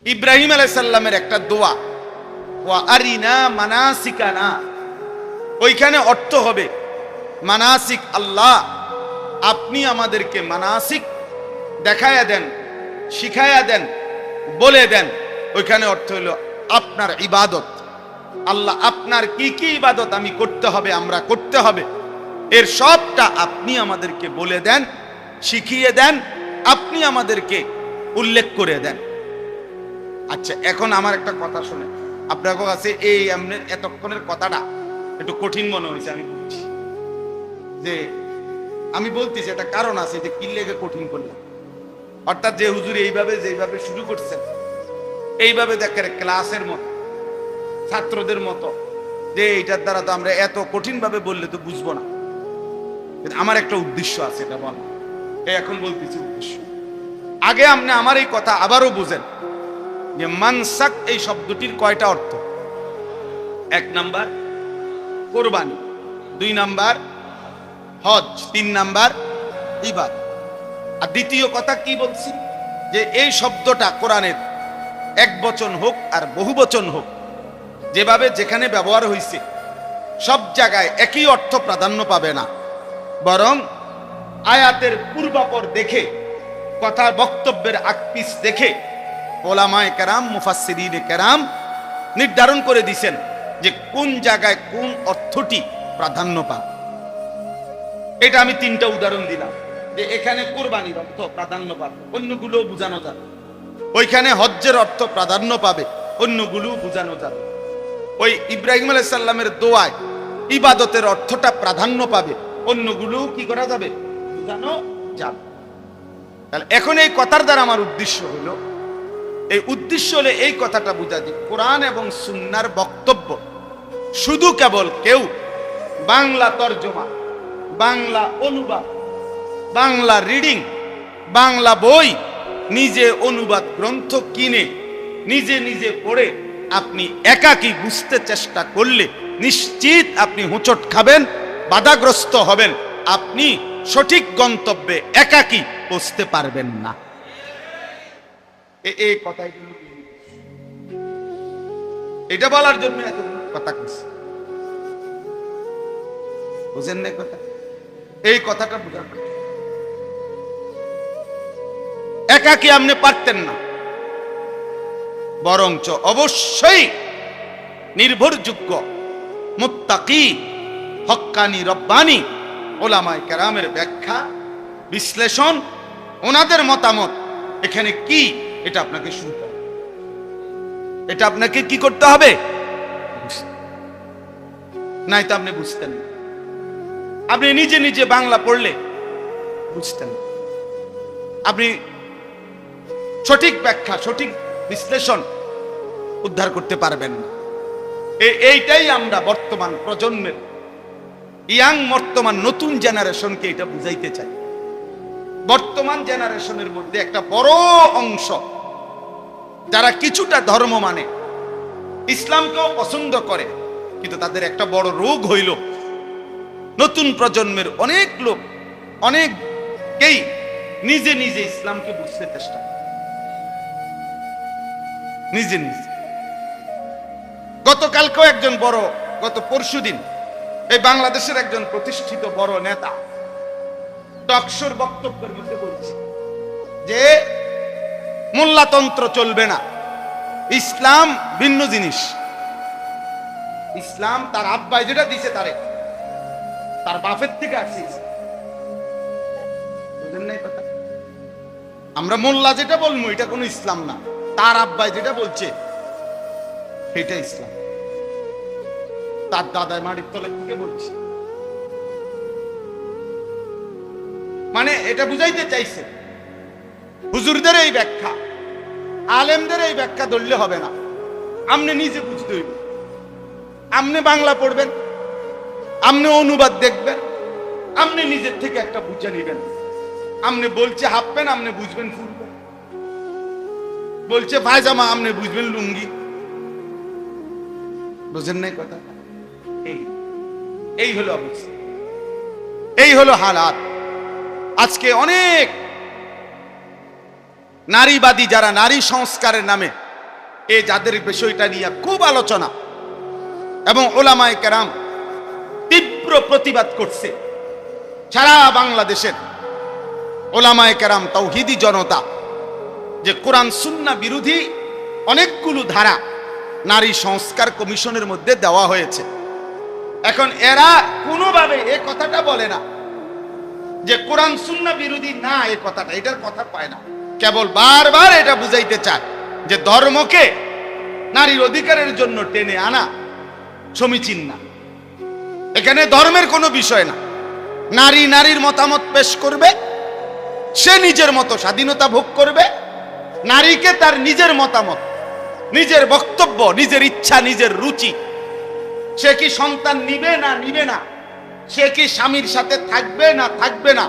ইব্রাহিম আলাইহিস সালামের একটা দোয়া, ওয়া আরিনা মানাসিকানা, ওইখানে অর্থ হবে মানাসিক, আল্লাহ আপনি আমাদেরকে মানাসিক দেখায়া দেন, শিখায়া দেন, বলে দেন। ওইখানে অর্থ হলো আপনার ইবাদত। আল্লাহ আপনার কি কি ইবাদত আমি করতে হবে, আমরা করতে হবে, এর সবটা আপনি আমাদেরকে বলে দেন, শিখিয়ে দেন, আপনি আমাদেরকে উল্লেখ করে দেন। আচ্ছা, এখন আমার একটা কথা শুনে আপনার কাছে এই এতক্ষণের কথাটা একটু কঠিন মনে হয়েছে। আমি বলছি যে আমি বলতেছি একটা কারণ আছে যে কি লেগে কঠিন করলাম। অর্থাৎ যে হুজুর এইভাবে যেভাবে শুরু করছেন, এইভাবে দেখেন ক্লাসের মতো, ছাত্রদের মতো, যে এইটার দ্বারা তো আমরা এত কঠিন ভাবে বললে তো বুঝবো না। আমার একটা উদ্দেশ্য আছে, এটা বল এখন বলতেছি উদ্দেশ্য। আগে আপনি আমার এই কথা আবারও বুঝেন যে মানসাক এই শব্দটির কয়টা অর্থ? 1 নাম্বার কোরবানি, 2 নাম্বার হজ, 3 নাম্বার ইবাদত। আর দ্বিতীয় কথা কি বলছি, যে এই শব্দটা কোরআনের এক বচন হোক আর বহু বচন হোক, যেভাবে যেখানে ব্যবহার হয়েছে সব জায়গায় একই অর্থ প্রাধান্য পাবে না, বরং আয়াতের পূর্বাপর দেখে, কথার বক্তব্যের আকপিস দেখে ওলামায়ে কেরাম, মুফাসসিরিনে কেরাম নির্ধারণ করে দিয়েছেন যে কোন জায়গায় কোন অর্থটি প্রাধান্য পাবে। এটা আমি 3টা উদাহরণ দিলাম, যে এখানে কোরবানির অর্থ প্রাধান্য পাবে, অন্যগুলো বোঝানো যাবে। ওইখানে হজ্জের অর্থ প্রাধান্য পাবে, অন্যগুলো বোঝানো যাবে। ওই ইব্রাহিম আলাইহিস সালামের দোয়ায় ইবাদতের অর্থটা প্রাধান্য পাবে, অন্যগুলো কি করা যাবে, বোঝানো যাবে। তাহলে এখন এই কথার দ্বারা আমার উদ্দেশ্য হলো, এই উদ্দেশ্য হলে এই কথাটা বোঝা যে কোরআন এবং সুন্নাহর বক্তব্য শুধু কেবল কেউ বাংলা তর্জমা, বাংলা অনুবাদ, বাংলা রিডিং, বাংলা বই, নিজে অনুবাদ গ্রন্থ কিনে নিজে নিজে পড়ে আপনি একাকী বুঝতে চেষ্টা করলে নিশ্চিত আপনি হোঁচট খাবেন, বাধাগ্রস্ত হবেন, আপনি সঠিক গন্তব্যে একাকী পৌঁছতে পারবেন না। এই কথাই এটা বলার জন্য এত কথা কইছি, বুঝেন না কথা? এই কথাটা বুঝার, একাকী আপনি পারতেন না, বরঞ্চ অবশ্যই নির্ভরযোগ্য মুত্তাকি, হক্কানি, রব্বানি ওলামায়ে কেরামের ব্যাখ্যা, বিশ্লেষণ, ওনাদের মতামত এখানে কি, এটা আপনাকে শুনতে হবে। এটা আপনাকে কি করতে হবে, নাই তো আপনি বুঝতেন না। আপনি নিজে নিজে বাংলা পড়লে বুঝতেন না, আপনি সঠিক ব্যাখ্যা, সঠিক বিশ্লেষণ উদ্ধার করতে পারবেন না। এইটাই আমরা বর্তমান প্রজন্মের, বর্তমান নতুন জেনারেশনকে এটা বুঝাইতে চাই। বর্তমান জেনারেশনের মধ্যে একটা বড় অংশ যারা কিছুটা ধর্ম মানে, ইসলামকেও পছন্দ করে, কিন্তু তাদের একটা বড় রোগ হইল নতুন প্রজন্মের অনেক লোক, অনেকেই নিজে নিজে ইসলামকে বুঝতে চেষ্টা করে, নিজে নিজে। গতকালকেও একজন বড়, গত পরশুদিন এই বাংলাদেশের একজন প্রতিষ্ঠিত বড় নেতা টকশোর বক্তব্যের মধ্যে বলছে যে মোল্লাতন্ত্র চলবে না, ইসলাম ভিন্ন জিনিস। ইসলাম তার আব্বাই যেটা দিছে, তার বাপের থেকে আসছে। বুঝেন নাই কথা? আমরা মোল্লা যেটা বলবো এটা কোনো ইসলাম না, তার আব্বাই যেটা বলছে সেটা ইসলাম। তার দাদায় মাটির তলে থেকে বলছে, মানে এটা বুঝাইতে চাইছে হুজুরদের এই ব্যাখ্যা, আলেমদের এই ব্যাখ্যা ধরলে হবে না, আপনি নিজে বুঝতে হইবে। আপনি বাংলা পড়বেন, আপনি অনুবাদ দেখবেন, আপনি নিজের থেকে একটা বুঝে নিবেন। আপনি বলছে হাফ প্যান্ট, আপনি বুঝবেন ফুল প্যান্ট, বলছে পায়জামা, আপনি বুঝবেন লুঙ্গি। বুঝেন নাই কথা? এই হলো অবস্থা, এই হলো হালাত। আজকে অনেক নারীবাদী যারা নারী সংস্কারের নামে এই যাদের বিষয়টা নিয়ে খুব আলোচনা এবং উলামায়ে কেরাম তীব্র প্রতিবাদ করছে। সারা বাংলাদেশের উলামায়ে কেরাম তাওহীদি জনতা যে কোরআন সুন্নাহ বিরোধী অনেকগুলো ধারা নারী সংস্কার কমিশনের মধ্যে দেওয়া হয়েছে। এখন এরা কোনোভাবে এই কথাটা বলে না যে কোরআন সুন্নাহ বিরোধী না, এই কথাটা, এটার কথা পায় না। কেবল বারবার এটা বুঝাইতে চায় যে ধর্মকে নারীর অধিকারের জন্য টেনে আনা সমীচীন না। এখানে ধর্মের কোনো বিষয় না। নারী নারীর মতামত পেশ করবে, সে নিজের মতো স্বাধীনতা ভোগ করবে। নারীকে তার নিজের মতামত, নিজের বক্তব্য, নিজের ইচ্ছা, নিজের রুচি, সে কি সন্তান নিবে না নিবে না, সে কি স্বামীর সাথে থাকবে না থাকবে না,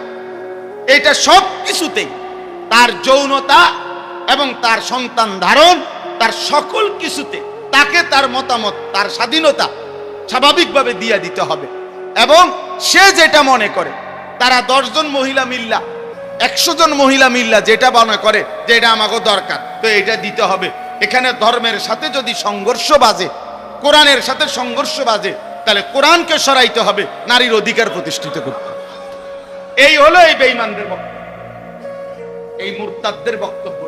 এটা সব কিছুতেই তার যৌনতা এবং তার সন্তান ধারণ, তার সকল কিছুতে তাকে তার মতামত, তার স্বাধীনতা স্বাভাবিকভাবে দিয়ে দিতে হবে। এবং সে যেটা মনে করে, তারা 10 জন মহিলা মিল্লা, 100 জন মহিলা মিল্লা যেটা মনে করে যে এটা আমাকে দরকার, তো এটা দিতে হবে। এখানে ধর্মের সাথে যদি সংঘর্ষ বাজে, কোরআনের সাথে সংঘর্ষ বাজে, তাহলে কোরআনকে সরাইতে হবে, নারীর অধিকার প্রতিষ্ঠিত করতে হবে। এই হলো এই বেঈমানদের বক্তব্য, এই মুরতাদদের বক্তব্য।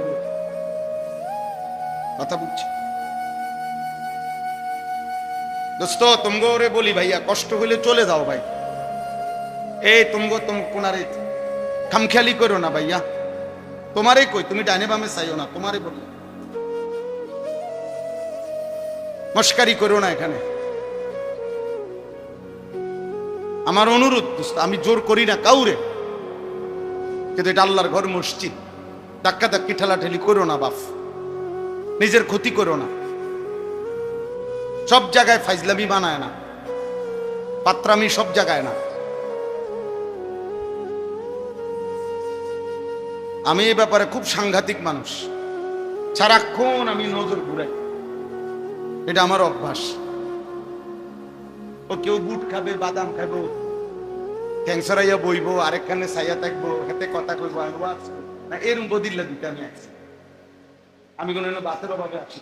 কথা বুঝছি দোস্ত? তোমগোরে বলি ভাইয়া, কষ্ট হলে চলে যাও ভাই। এই তোমগো কোনারে খামখেয়ালি করো না ভাইয়া, তোমারে কই, তুমি ডানে বামে চাইও না, তোমারে বলি, মস্কারি করো না এখানে। আমার অনুরোধ দোস্ত, আমি জোর করি না কাউরে, কিন্তু এটা আল্লাহর ঘর, মসজিদ, ধাক্কা ধাক্কি ঠেলাঠেলি করো না বাপ, নিজের ক্ষতি করো না। সব জায়গায় ফাইজলামি বানায় না, পাত্রামি সব জায়গায় না। আমি এই ব্যাপারে খুব সাংঘাতিক মানুষ, সারাক্ষণ আমি নজর ঘুরাই, এটা আমার অভ্যাস। ও কেউ বুট খাবে, বাদাম খাবো, ক্যান্সারাইয়া বইবো, আরেকখানে ছাইয়া থাকবো, হাতে কথা কইবো, না এরম বদিল্লা দিতে আমি আসছি। আমি কোনো বাসের অভাবে আসি।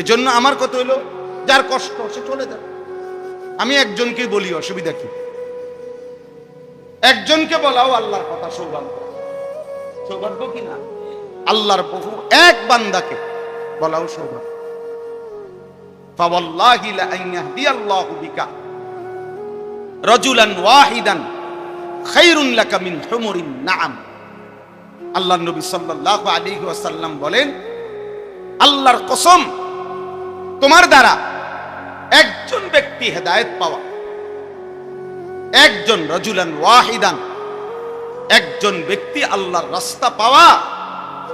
এই জন্য আমার কথা হইলো, যার কষ্ট সে চলে যাবে। আমি একজনকে বলি, অসুবিধা কি? একজনকে বলাও আল্লাহর কথা, সৌভাগ্য। সৌভাগ্য কি না? আল্লাহর বহু এক বান্দাকে বলাও সৌভাগ্য। ফাওয়াল্লাহি লা আন ইয়াহদিয়াল্লাহু বিকা রাজুলান ওয়াহিদান খায়রুন লাকা মিন হুমুরিন নাআম। আল্লাহর নবী সাল্লাল্লাহু আলাইহি ওয়াসাল্লাম বলেন, আল্লাহর কসম, তোমার দ্বারা একজন ব্যক্তি হেদায়েত পাওয়া, একজন রাজুলান ওয়াহিদান, একজন ব্যক্তি আল্লাহর রাস্তা পাওয়া,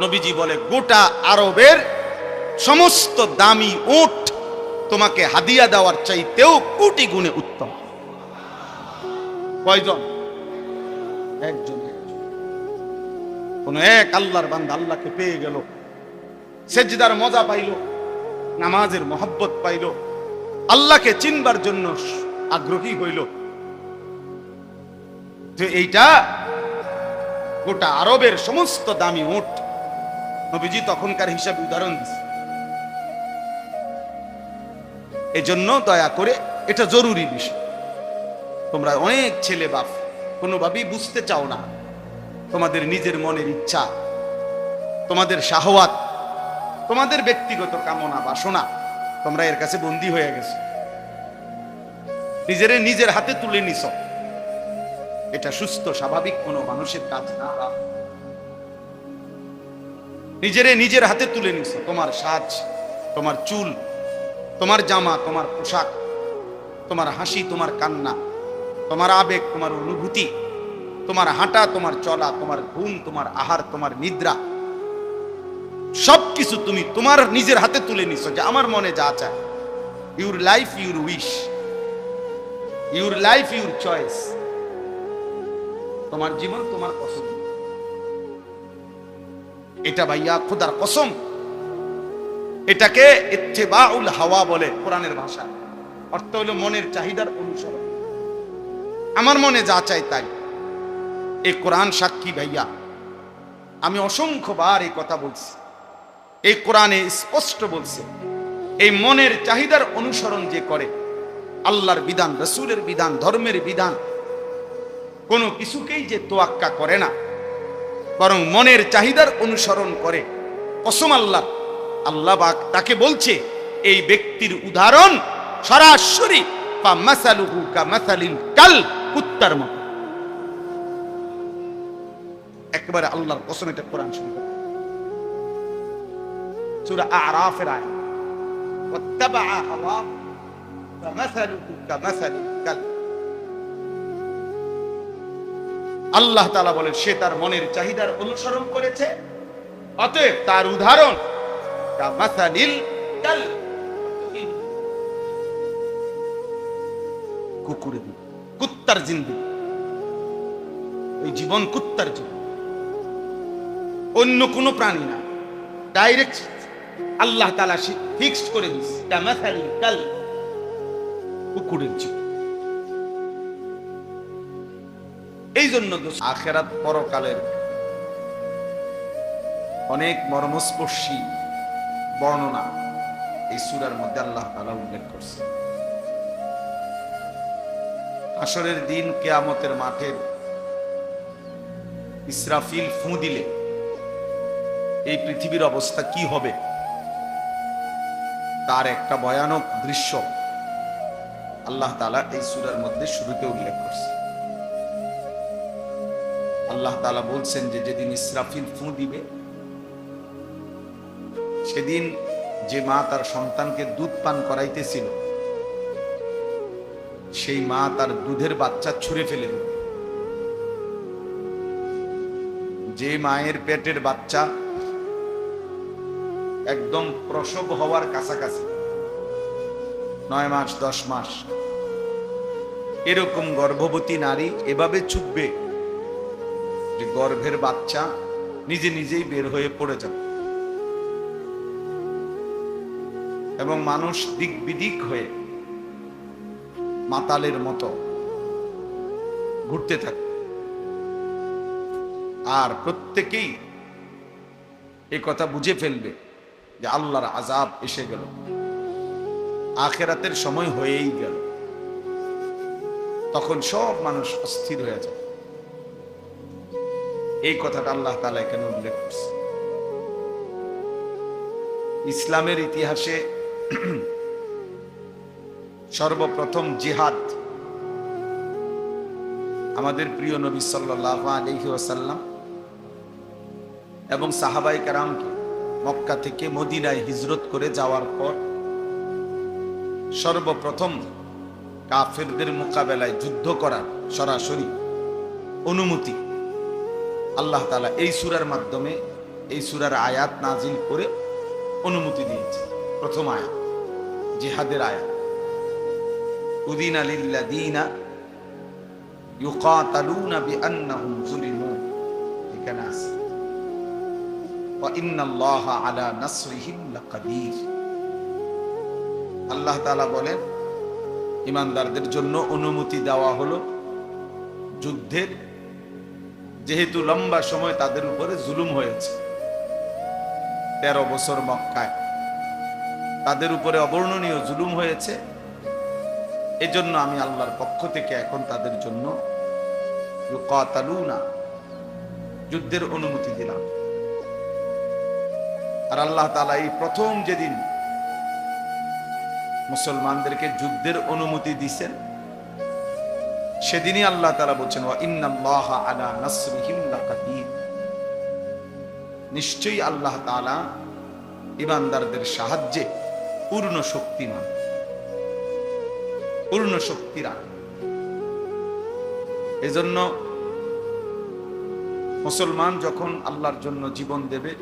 নবীজি বলে গোটা আরবের সমস্ত দামি উট তোমাকে হাদিয়া দেওয়ার চাইতেও কোটি গুণে উত্তম। কয়জন? একজন। কোন এক আল্লাহর বান্দা আল্লাহকে পেয়ে গেল, সেজদার মজা পাইল, নামাজের মহব্বত পাইল, আল্লাহকে চিনবার জন্য আগ্রহী হইল, যে এইটা গোটা আরবের সমস্ত দামি উট। নবীজি তখনকার হিসাবে উদাহরণ দিচ্ছে। এজন্য দয়া করে, এটা জরুরি বিষয়। তোমরা অনেক ছেলে বাপ কোনোভাবেই বুঝতে চাও না, তোমাদের নিজের মনের ইচ্ছা, তোমাদের শাহওয়াত, তোমাদের ব্যক্তিগত কামনা বাসনা, তোমরা এর কাছে বন্দী হয়ে গেছো, নিজের হাতে তুলে নিছ। এটা সুস্থ স্বাভাবিক কোনো মানুষের কাজ না। নিজের হাতে তুলে নিছ। তোমার সাজ, তোমার চুল, তোমার জামা, তোমার পোশাক, তোমার হাসি, তোমার কান্না, তোমার আবেগ, তোমার অনুভূতি, তোমার হাঁটা, তোমার চলা, তোমার ঘুম, তোমার আহার, তোমার নিদ্রা, সবকিছু তুমি তোমার নিজের হাতে তুলে নিছো, যে আমার মনে যা চায়। Your life your wish, your life your choice. তোমার জীবন তোমার পছন্দ। এটা ভাইয়া খোদার কসম, এটাকে ইত্তেবাউল হাওয়া বলে কোরআনের ভাষা। অর্থ হলো মনের চাহিদার অনুসরণ, আমার মনে যা চাই তাই। এই কোরআন সাক্ষী ভাইয়া, আমি অসংখ্যবার এই কথা বলছি। এই কোরআনে স্পষ্ট বলছে, এই মনের চাহিদার অনুসরণ যে করে, আল্লাহর বিধান, রাসূলের বিধান, ধর্মের বিধান, কোনো কিছুকেই যে তোয়াক্কা করে না, বরং মনের চাহিদার অনুসরণ করে, কসম আল্লাহ, আল্লাহ পাক তাকে বলছে এই ব্যক্তির উদাহরণ সরাসরি ফামাসালুহু কামাসালিল কাল, কুত্তার মতো। একবারে আল্লাহর কসম, এটা কোরআন শুনবে, সূরা আরাফের আয়াত, ওয়াত্তাবা হাওয়া ফামাসালুহু কামাসালিল কাল। আল্লাহ তাআলা বলেন সে তার মনের চাহিদার অনুসরণ করেছে, অতএব তার উদাহরণ কামাসালিল কাল, কুকুরের, কুত্তার জিন্দেগি, ওই জীবন কুত্তার জীবন, অন্য কোনো প্রাণী না। ডাইরেক্ট আল্লাহ তাআলা ফিক্সড করে দিয়েছে কামাসালিল কাল, কুকুরের জীবন। এই জন্য আখিরাত পরকালের অনেক মর্মস্পর্শী বর্ণনা এই সূরার মধ্যে আল্লাহ তাআলা উল্লেখ করছে। হাসরের দিন, কিয়ামতের মাঠের ইসরাফিল ফু দিলে এই পৃথিবীর অবস্থা কি হবে তার একটা ভয়ানক দৃশ্য আল্লাহ তাআলা এই সূরার মধ্যে শুরুতে উল্লেখ করছে। আল্লাহ তাআলা বলছেন যে যেদিন ইসরাফিল ফু দিবে, সেদিন যে মা তার সন্তানকে দুধ পান করাইতেছিল, সেই মা তার দুধের বাচ্চা ছুঁড়ে ফেলে দিল। যে মায়ের পেটের বাচ্চা একদম প্রসব হওয়ার কাছাকাছি, 9 মাস 10 মাস, এরকম গর্ভবতী নারী এভাবে ছুটবে যে গর্ভের বাচ্চা নিজে নিজেই বের হয়ে পড়ে যাবে, এবং মানুষ দিক বিদিক হয়ে মাতালের মতো ঘুরতে থাকে। আর প্রত্যেকেই এই কথা বুঝে ফেলবে যে আল্লাহর আযাব এসে গেল, আখিরাতের সময় হয়েই গেল। তখন সব মানুষ অস্থির হয়ে যায়। এই কথাটা আল্লাহ তাআলা এখানে উল্লেখ করছে। ইসলামের ইতিহাসে সর্বপ্রথম জিহাদ আমাদের প্রিয় নবী সাল্লাল্লাহু আলাইহি ওয়াসাল্লাম এবং সাহাবায়ে কেরামকে মক্কা থেকে মদিনায় হিজরত করে যাওয়ার পর সর্বপ্রথম কাফেরদের মোকাবেলায় যুদ্ধ করার সরাসরি অনুমতি আল্লাহ তাআলা এই সূরার মাধ্যমে, এই সূরার আয়াত নাজিল করে অনুমতি দিয়েছে। প্রথম আয়াত জিহাদের আয়াত, উযিনা লিল্লাযীনা ইউকাতালুনা বিআন্নাহুম যুলিমু, এখানে আছে ওয়া ইন্নাল্লাহা আলা নাসরিহিম লাকাদির। আল্লাহ তাআলা বলেন ঈমানদারদের জন্য অনুমতি দেওয়া হলো যুদ্ধের, যেহেতু লম্বা সময় তাদের উপরে জুলুম হয়েছে। 13 বছর মক্কায় তাদের উপরে অবর্ণনীয় জুলুম হয়েছে। এজন্য আমি আল্লাহর পক্ষ থেকে এখন তাদের জন্য ইউকাতালুনা, যুদ্ধের অনুমতি দিলাম। আর আল্লাহ তাআলা এই প্রথম যেদিন মুসলমানদেরকে যুদ্ধের অনুমতি দিয়েছেন, সেদিনই আল্লাহ তাআলা বলছেন ওয়া ইন্নাল্লাহা আলা নাসরিহিম লাকাদির, নিশ্চয়ই আল্লাহ তাআলা ঈমানদারদের সাহায্যে পূর্ণ শক্তিমান, পূর্ণ শক্তিরান। এজন্য মুসলমান যখন আল্লাহর জন্য জীবন দেবে,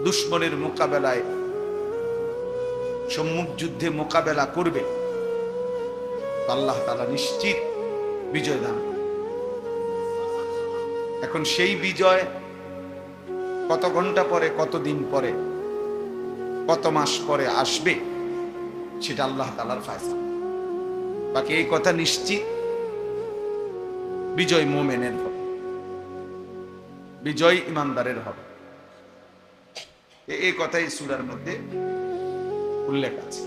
দুশমনের মোকাবেলায় সম্মুখ যুদ্ধে মোকাবেলা করবে, আল্লাহ তাআলা নিশ্চিত বিজয় দান। এখন সেই বিজয় কত ঘন্টা পরে, কত দিন পরে, কত মাস পরে আসবে, সেটা আল্লাহ তাআলার ফয়সালা। বাকি এই কথা নিশ্চিত বিজয় মুমিনের হবে, বিজয় ইমানদারের হবে। এই কথাই সূরার মধ্যে উল্লেখ আছে।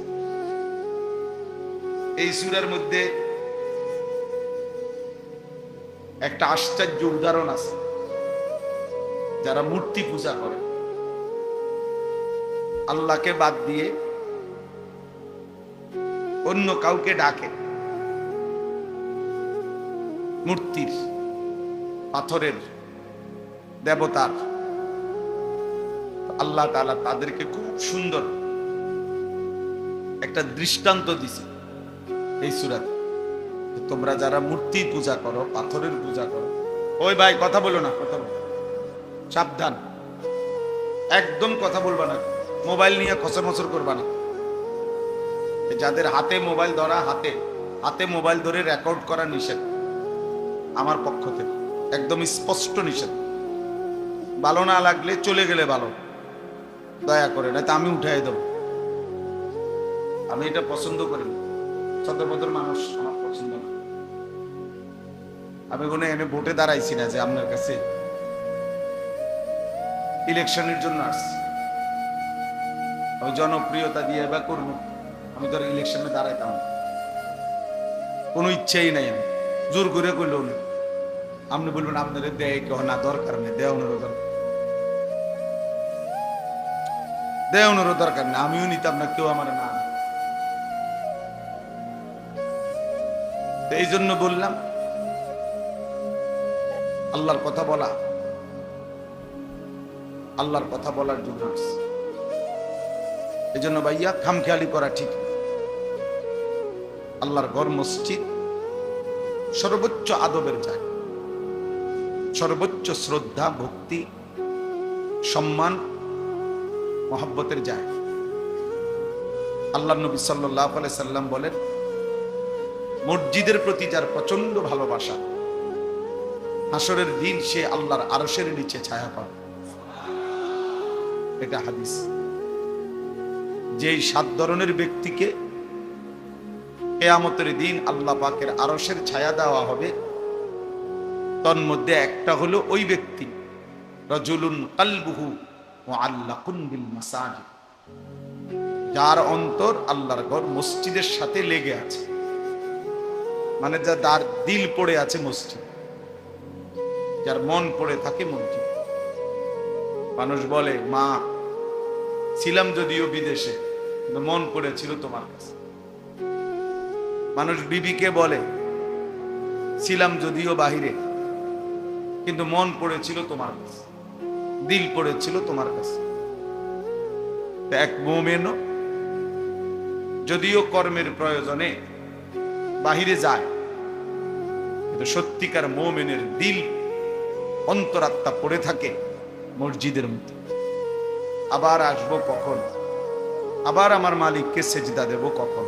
এই সূরার মধ্যে একটা আশ্চর্য উদাহরণ আছে। যারা মূর্তি পূজা করে, আল্লাহকে বাদ দিয়ে অন্য কাউকে ডাকে, মূর্তির, পাথরের, দেবতার, আল্লাহ তাআলা তাদেরকে খুব সুন্দর একটা দৃষ্টান্ত দিছে এই সূরাতে। তোমরা যারা মূর্তি পূজা করো, পাথরের পূজা করো, ওই ভাই কথা বলো না, কথা বলো, সাবধান, একদম কথা বলবা না, মোবাইল নিয়ে খসরমসর করবা না। যাদের হাতে মোবাইল ধরা, হাতে মোবাইল ধরে রেকর্ড করা নিষেধ আমার পক্ষ থেকে, একদম স্পষ্ট নিষেধ। ভালো না লাগলে চলে গেলে ভালো, দয়া করে, না তো আমি উঠাই দেব। আমি এটা পছন্দ করি না, ছদ্মভদ্র মানুষ আমার পছন্দ না। আমি কোনো এনে ভোটে দাঁড়াইছি না যে আপনার কাছে ইলেকশনের জন্য আসছি, আমি জনপ্রিয়তা দিয়ে বা করবো, আমি তো ইলেকশনে দাঁড়াইতাম না, কোনো ইচ্ছেই নাই। আমি জোর করে করলেও না, আপনি বলবেন আপনাদের দেয় কেউ না, দরকার নেই, দেওয়ানোরও দরকার নেই, আমিও নিতাম না, কেউ আমার না। এই জন্য বললাম আল্লাহর কথা বলা, আল্লাহর কথা বলার জন্য এই জন্য ভাইয়া খামখেয়ালি করা ঠিক। আল্লাহর ঘর মসজিদ সর্বোচ্চ আদবের জায়গা, সর্বোচ্চ শ্রদ্ধা, ভক্তি, সম্মান, মহব্বতের জায়গা। আল্লাহ নবী সাল্লাল্লাহু আলাইহি সাল্লাম বলেন, মসজিদের প্রতি যার প্রচন্ড ভালোবাসা, হাসরের দিন সে আল্লাহর আরশের নিচে ছায়া পাবে। এটা হাদিস। যেই 7 ধরনের ব্যক্তিকে কিয়ামতের দিন আল্লাহ পাকের আরশের ছায়া দেওয়া হবে, তন্মধ্যে একটা হলো ওই ব্যক্তি, রাজুলুন কলবুহু মুআল্লাকুন বিল মাসাজিদ, যার অন্তর আল্লাহর ঘর মসজিদের সাথে লেগে আছে, মানে যার দিল পড়ে আছে মসজিদ, যার মন পড়ে থাকে মসজিদ। মানুষ বলে, মা ছিলাম যদিও বিদেশে, কিন্তু মন পড়েছিল তোমার কাছে। মানুষ বিবিকে বলে, ছিলাম যদিও বাহিরে, কিন্তু মন পড়েছিল তোমার কাছে, দিল পড়েছিল তোমার কাছে। এক মুমিনও যদিও কর্মের প্রয়োজনে বাহিরে যায়, কিন্তু সত্যিকার মুমিনের দিল, অন্তরাত্মা পড়ে থাকে মসজিদের মধ্যে। আবার আসবো কখন, আবার আমার মালিককে সেজদা দেব কখন,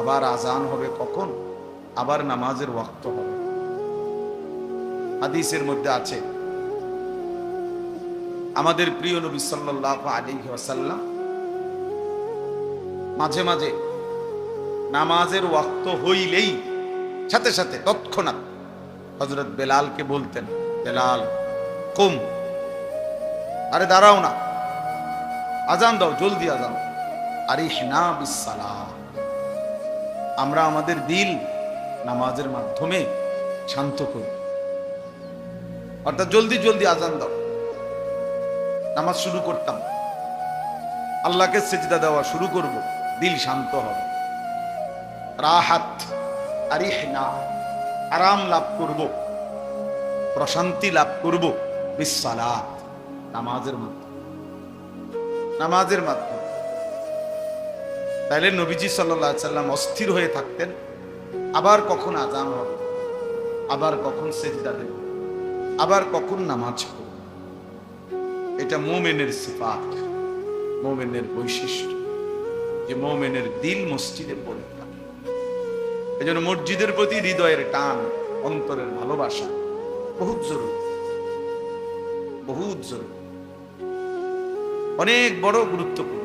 আবার আজান হবে কখন, আবার নামাজের ওয়াক্ত হবে। হাদিসের মধ্যে আছে, আমাদের প্রিয় নবী সাল্লাল্লাহু আলাইহি ওয়াসাল্লাম মাঝে মাঝে নামাজের ওয়াক্ত হইলেই সাথে সাথে তৎক্ষণাৎ হযরত বেলালকে বলতেন, বেলাল কুম, আরে দাঁড়াও না, আজান দাও, জলদি আজান। আরিহনা বিসসালাহ, আমরা আমাদের দিল নামাজের মাধ্যমে শান্ত করি, অর্থাৎ জলদি জলদি আজান দাও। নামাজ শুরু করতাম, আল্লাহকে সিজদা দেওয়া শুরু করব, দিল শান্ত হবে, রাহাত, আরিহনা, আরাম লাভ করব, প্রশান্তি লাভ করব বিসসালাত, নামাজের মাধ্যমে, নামাজের মাধ্যমে। তাইলে নবীজি সাল্লাল্লাহু আলাইহি সাল্লাম অস্থির হয়ে থাকতেন, আবার কখন আজান হবে, আবার কখন সিজদা দেব, আবার কখন নামাজ পড়ব। এটা মুমিনের সিফাত, মুমিনের বৈশিষ্ট্য, যে মুমিনের দিল মসজিদে পড়ে থাকে। এজন্য মসজিদের প্রতি হৃদয়ের টান, অন্তরের ভালোবাসা বহুত জরুরি, বহুত জরুরি, অনেক বড় গুরুত্বপূর্ণ।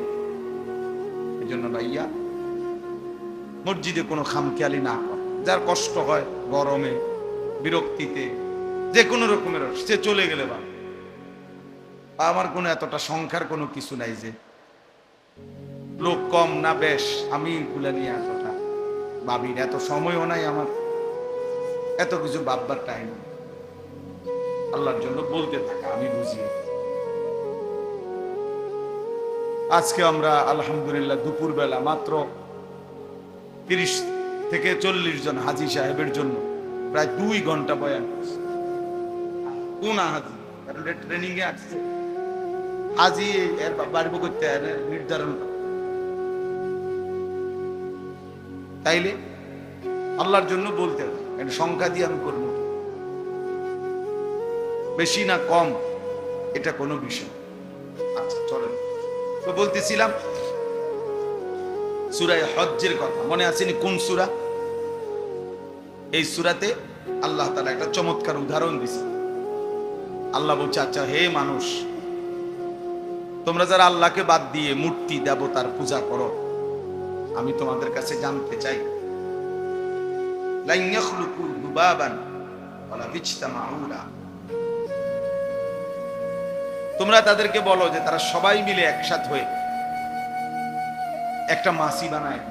এজন্য ভাইয়া মসজিদে কোনো খামখেয়ালি না কর। যার কষ্ট হয় গরমে, বিরক্তিতে, যে কোনো রকমের, সে চলে গেলে বা আমার কোনো এতটা সংখ্যার কোনো কিছু নাই যে লোক কম না বেশ, আমি এগুলা নিয়ে এতটা ভাবি না, এত সময়ও নাই আমার এত কিছু ভাববার টাইম। আল্লাহর জন্য বলতে থাকা আমি বুঝি। আজকে আমরা আলহামদুলিল্লাহ দুপুর বেলা মাত্র 30 থেকে 40 জন হাজী সাহেবের জন্য প্রায় 2 ঘন্টা বয়ান করছি। কোন হাজী? কারণ ট্রেনিং এ আসছে হাজী এর বাড়িব করতে নির্ধারণ, তাইলে আল্লাহর জন্য বলতে হবে। সংখ্যা দিয়ে আমি করবো, বেশি না কম এটা কোনো বিষয়। আচ্ছা চলেন, তো বলতেছিলাম সূরা হজ্জের কথা মনে আসেনি? কোন সূরা? এই সূরাতে আল্লাহ তাআলা একটা চমৎকার উদাহরণ দিয়েছে। আল্লাহ বলছে, আচ্ছা হে মানুষ, তোমরা যারা আল্লাহকে বাদ দিয়ে মূর্তি দেবতার পূজা করো, আমি তোমাদের কাছে জানতে চাই, লান ইয়াখলুকু যুবাবান ওয়ালা ইজতামাউ লা, তোমরা তাদেরকে বলো যে তারা সবাই মিলে একসাথে হয়ে একটা মাছি বানায়,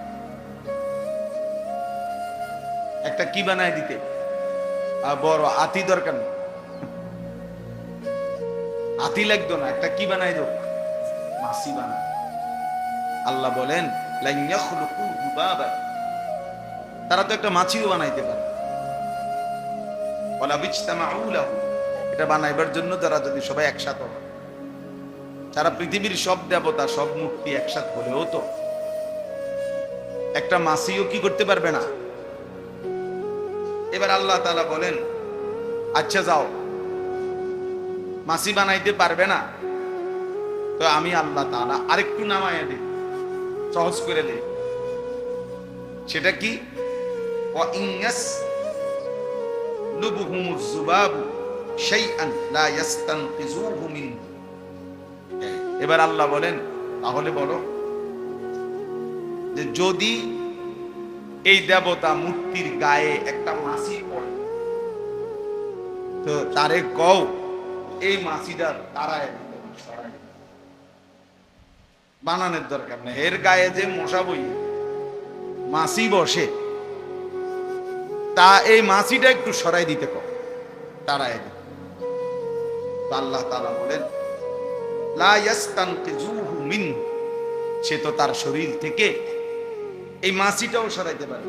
একটা কি বানায় দিতে, বড় হাতি দরকার না, হাতি লাগতো না, একটা কি বানাই দাও, মাছি বানায়। আল্লাহ বলেন লান ইয়াখলুকু যুবাবান, তারা তো একটা মাছিও বানাইতে পারে, ওয়ালা ইজতামাউ লাহু, এটা বানাইবার জন্য তারা যদি সবাই একসাথে হয়, সারা পৃথিবীর সব দেবতা সব মূর্তি একসাথে হলেও তো একটা মাছিও কি করতে পারবে না। এবার আল্লাহ তাআলা বলেন, আচ্ছা যাও, মাছি বানাইতে পারবে না, তো আমি আল্লাহ তাআলা আরেকটু নামায়া দিই, সহজ করে দিই। সেটা কি? ওয়া ইন্নাস লুবহুমুজ যুবাবু শাইআন লা ইস্তানকিযুহু মিন। এবার আল্লাহ বলেন, তাহলে বলো যে যদি এই দেবতা মূর্তির গায়ে একটা মাছি পড়ে, তো তারে কও এই মাছিটার তারায় বানানোর দরকার নেই, এর গায়ে যে মশা বই মাছি বসে, তা এই মাছিটা একটু সরাই দিতে কও, তারায়। আল্লাহ তাআলা বলেন লা ইস্তানকিযুহু মিন, সে তো তার শরীর থেকে এই মাছিটাও সরাইতে পারে।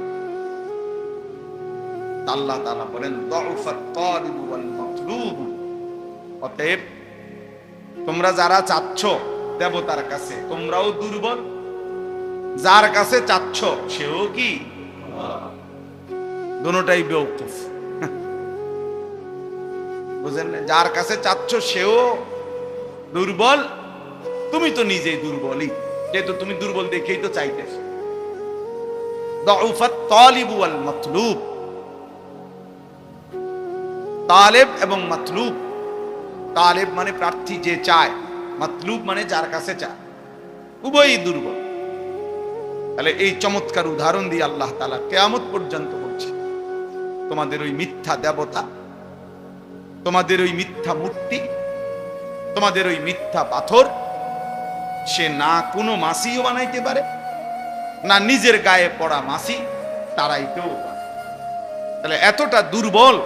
আল্লাহ তাআলা বলেন দাউফাত তালিব ওয়াল মাতলুব, অতএব তোমরা যারা চাচ্ছ দেবতার কাছে, তোমরাও দুর্বল, যার কাছে চাচ্ছ সেও কি দুটোটাই বেওকুফ। বুঝেন? যার কাছে চাচ্ছ সেও দুর্বল, তুমি তো নিজেই দুর্বলই, যেহেতু তুমি দুর্বল দেখেই তো চাইতেছ। দাউফাত তালিব ওয়াল মাতলুব, তালেব এবং মাতলুব। তালেব মানে প্রার্থী, যে চায়, মাতলুব মানে যার কাছে চায়, উভয়ই দুর্বল। তাহলে এই চমৎকার উদাহরণ দিয়ে আল্লাহ তাআলা কিয়ামত পর্যন্ত বলছে, তোমাদের ওই মিথ্যা দেবতা, তোমাদের ওই মিথ্যা মূর্তি, তোমাদের ওই মিথ্যা পাথর, সে না কোনো মাছিও বানাইতে পারে, না নিজের গায়ে পড়া মাছি তারাইতেও পারে। তাহলে এতটা দুর্বল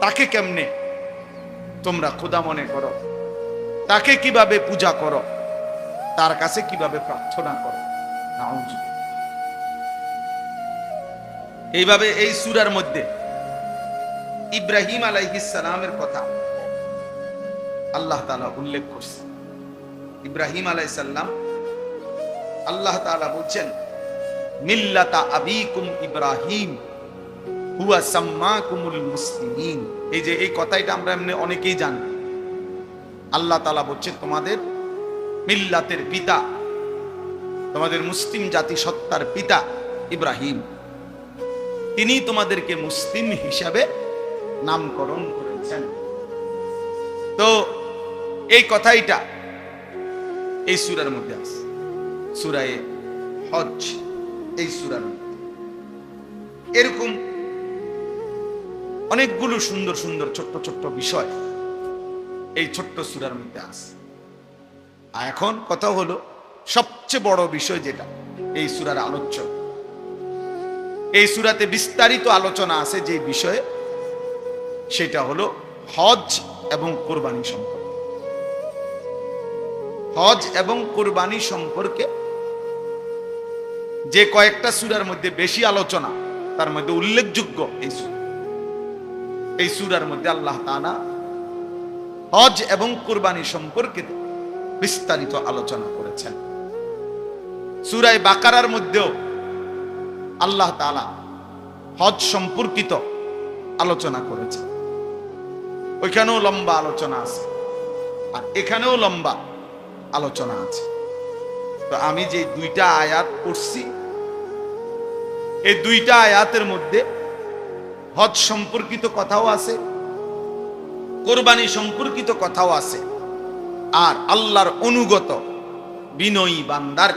তাকে কেমনে তোমরা খোদা মনে করো, তাকে কিভাবে পূজা করো, তার কাছে কিভাবে প্রার্থনা করো। নাউজুবিল্লাহ। এইভাবে এই সূরার মধ্যে ইব্রাহিম আলাইহিস সালামের কথা আল্লাহ তাআলা উল্লেখ করছে। ইব্রাহিম আলাইহিস সালাম, আল্লাহ তাআলা বলছেন মিল্লাতা আবিকুম ইব্রাহিম হুয়া সাম্মাকুমুল মুসলিমিন। এই যে এই কথাটা আমরা এমনি অনেকেই জানি। আল্লাহ তাআলা বলছেন তোমাদের মিল্লাতের পিতা, তোমাদের মুসলিম জাতি সত্তার পিতা ইব্রাহিম, তিনি তোমাদেরকে মুসলিম হিসাবে নামকরণ করেছেন। তো এই কথাইটা এই সূরার মধ্যে আছে, সূরা হজ, এই সূরার মধ্যে এরকম অনেকগুলো সুন্দর সুন্দর ছোট্ট ছোট্ট বিষয় এই ছোট্ট সূরার মধ্যে আছে। আর এখন কথা হলো সবচেয়ে বড় বিষয় যেটা এই সূরার আলোচ্য, এই সূরাতে বিস্তারিত আলোচনা আছে যে বিষয়ে, সেটা হলো হজ এবং কুরবানি সম্পর্কে। হজ এবং কুরবানি সম্পর্কে যে কয়েকটা সূরার মধ্যে বেশি আলোচনা, তার মধ্যে উল্লেখযোগ্য এই সূরার মধ্যে আল্লাহ তাআলা হজ এবং কুরবানি সম্পর্কে বিস্তারিত আলোচনা করেছেন। সূরা বাকারার মধ্যেও আল্লাহ তাআলা হজ সম্পর্কিত আলোচনা করেছেন, ওইখানেও লম্বা আলোচনা আছে আর এখানেও লম্বা আলোচনা আছে। তো আমি যে দুইটা আয়াত পড়ছি, এই দুইটা আয়াতের মধ্যে হজ সম্পর্কিত কথাও আছে, কোরবানি সম্পর্কিত কথাও আছে, আর আল্লাহর অনুগত বিনয়ী বান্দার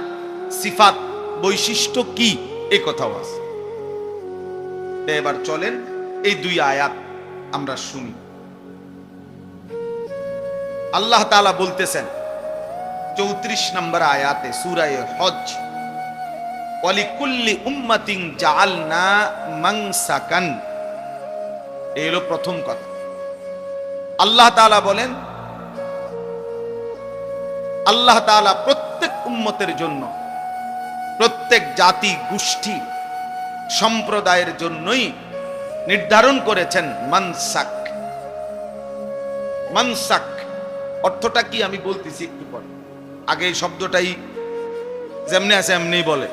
সিফাত বৈশিষ্ট্য কি এই কথাও আছে। এবার চলেন এই দুই আয়াত আমরা শুনি। আল্লাহ তাআলা বলতেছেন 34 নম্বর আয়াতে সূরা হজ, ওয়ালিকুল্লি উম্মাতিন জাআলনা মানসাকান। এই হলো প্রথম কথা। আল্লাহ তাআলা বলেন, আল্লাহ তাআলা প্রত্যেক উম্মতের জন্য, প্রত্যেক জাতি গোষ্ঠী সম্প্রদায়ের জন্যই নির্ধারণ করেছেন মানসাক। মানসাক অর্থটা কি আমি বলতেছি একটু পরে, আগে এই শব্দটাই যেমনি আছে এমনি বলে।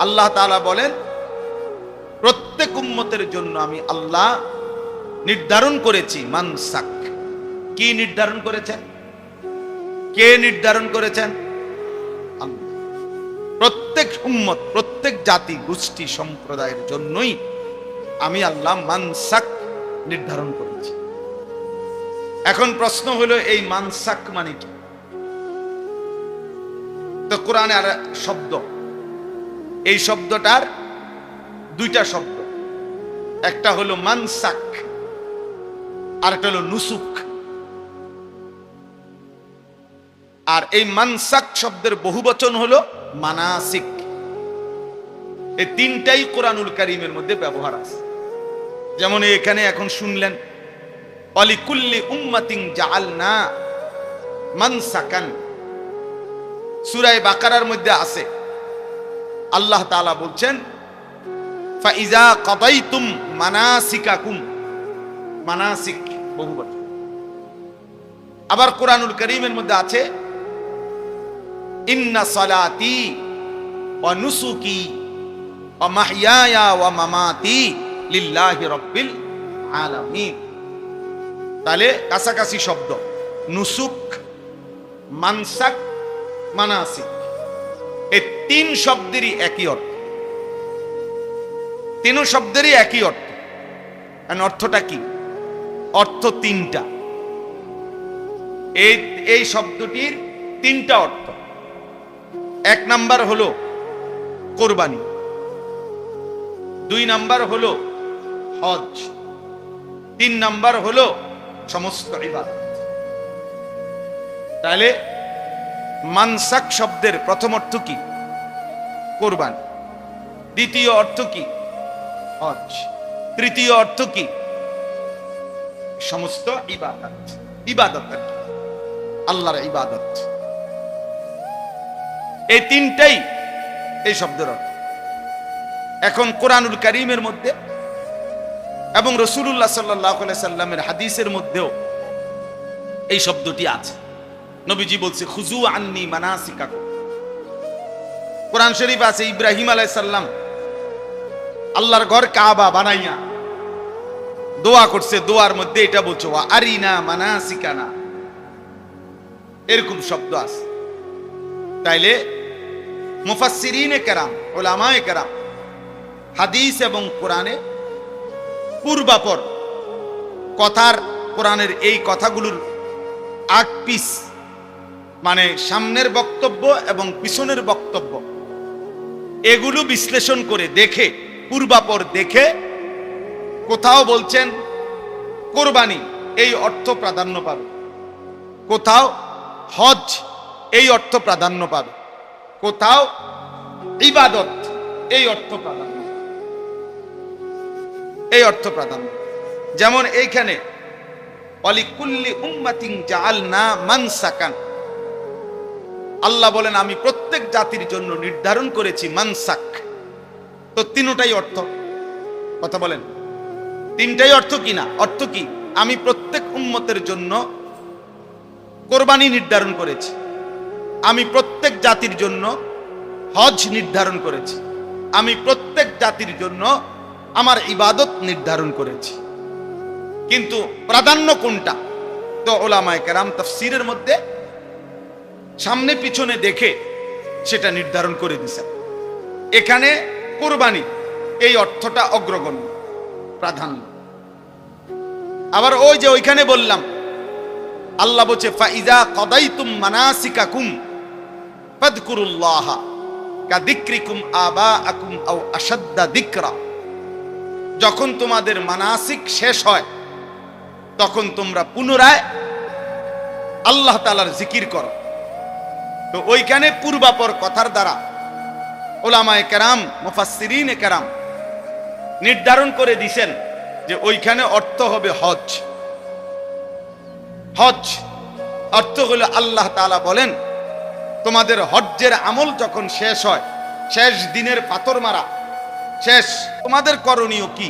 আল্লাহ তাআলা বলেন প্রত্যেক উম্মতের জন্য আমি আল্লাহ নির্ধারণ করেছি মানসাক। কি নির্ধারণ করেছেন? কে নির্ধারণ করেছেন? আল্লাহ। প্রত্যেক উম্মত, প্রত্যেক জাতি গোষ্ঠী সম্প্রদায়ের জন্যই আমি আল্লাহ মানসাক নির্ধারণ করেছি। এখন প্রশ্ন হলো এই মানসাক মানে কি? তো কোরআনে আর শব্দ, এই শব্দটার দুইটা শব্দ, একটা হলো মানসাক আর একটা হলো নুসুক। আর এই মানসাক শব্দের বহুবচন হলো মানাসিক। এই তিনটাই কোরআনুল কারীমের মধ্যে ব্যবহার আছে। যেমন এখানে এখন শুনলেন ওয়ালিকুল্লি উম্মাতিন জাআলনা মানসাকান। সূরা বাকারার মধ্যে আছে আল্লাহ তাআলা বলছেন ফাইজা কাদাইতুম মানাসিকাকুম। মানাসিক বহুবচন। আবার কোরআনুল কারীমের মধ্যে আছে ইন্না সালাতি ওয়া নুসুকি ওয়া মাহইয়ায়া ওয়া মামাতি লিল্লাহি রাব্বিল আলামিন। তাহলে কাছাকাছি শব্দ নুসুক, মানসাক, মানাসিক, এই তিন শব্দেরই একই অর্থ। তিন শব্দেরই একই অর্থ। অর্থটা কি? অর্থ তিনটা। এই শব্দটির তিনটা অর্থ। এক নাম্বার হলো কোরবানি, দুই নাম্বার হলো হজ, তিন নাম্বার হলো সমস্ত ইবাদত। তাহলে মানসাক শব্দের প্রথম অর্থ কি? কোরবানি। দ্বিতীয় অর্থ কি? হজ। তৃতীয় অর্থ কি? সমস্ত ইবাদত। ইবাদত আল্লাহর ইবাদত। এই তিনটাই এই শব্দের অর্থ। এখন কোরআনুল কারীমের মধ্যে এবং রাসূলুল্লাহ সাল্লাল্লাহু আলাইহি সাল্লামের হাদিসের মধ্যেও এই শব্দটি আছে। নবীজি বলছে খুযু আন্নী মানাসিকাকুম। কোরআন শরীফ আছে ইব্রাহিম আলাইহিস সালাম আল্লাহর ঘর কাবা বানাইয়া দোয়া করছে, দোয়ার মধ্যে এটা বলছে ওয়া আরিনা মানাসিকানা, এরকম শব্দ আছে। তাইলে মুফাসসিরিনে কেরাম, উলামায়ে কেরাম হাদিস এবং কোরআনে পূর্বাপর কথার, কোরআনের এই কথাগুলোর আগ পিছ মানে সামনের বক্তব্য এবং পিছনের বক্তব্য, এগুলো বিশ্লেষণ করে দেখে, পূর্বাপর দেখে কোথাও বলছেন কোরবানি এই অর্থ প্রাধান্য পাবে, কোথাও হজ এই অর্থ প্রাধান্য পাবে, কোথাও ইবাদত এই অর্থ প্রাধান্য, এই অর্থ প্রাধান্য। যেমন এইখানে ওয়ালিকুল্লি উম্মাতিন জাআলনা মানসাকান, আল্লাহ বলেন আমি প্রত্যেক জাতির জন্য নির্ধারণ করেছি মানসাক। তো তিনটাই অর্থ, কথা বলেন, তিনটাই অর্থ কি না? অর্থ কি? আমি প্রত্যেক উম্মতের জন্য কোরবানি নির্ধারণ করেছি, আমি প্রত্যেক জাতির জন্য হজ নির্ধারণ করেছি, আমি প্রত্যেক জাতির জন্য আমার ইবাদত নির্ধারণ করেছি। কিন্তু প্রাধান্য কোনটা? তো উলামায়ে কেরাম তাফসীরের মধ্যে সামনে পিছনে দেখে সেটা নির্ধারণ করে দিয়েছেন। এখানে কোরবানি এই অর্থটা অগ্রগণ্য, প্রাধান্য। আবার ওই যে ওইখানে বললাম আল্লাহ বলছে ফাইজা কাদাইতুম মানাসিকাকুম ফাযকুরুল্লাহা কাযিকরিকুম আবাআকুম আও আশাদ্দা যিকরা, যখন তোমাদের মানাসিক শেষ হয় তখন তোমরা পুনরায় আল্লাহ তাআলার জিকির করো। তো ওইখানে পূর্বাপর কথার দ্বারা উলামায়ে কেরাম মুফাসসিরিনে কেরাম নির্ধারণ করে দিয়েছেন যে ওইখানে অর্থ হবে হজ। হজ অর্থ হলো আল্লাহ তাআলা বলেন তোমাদের হজ্জের আমল যখন শেষ হয়, শেষ দিনের পাথর মারা শেষ, তোমাদের করণীয় কি?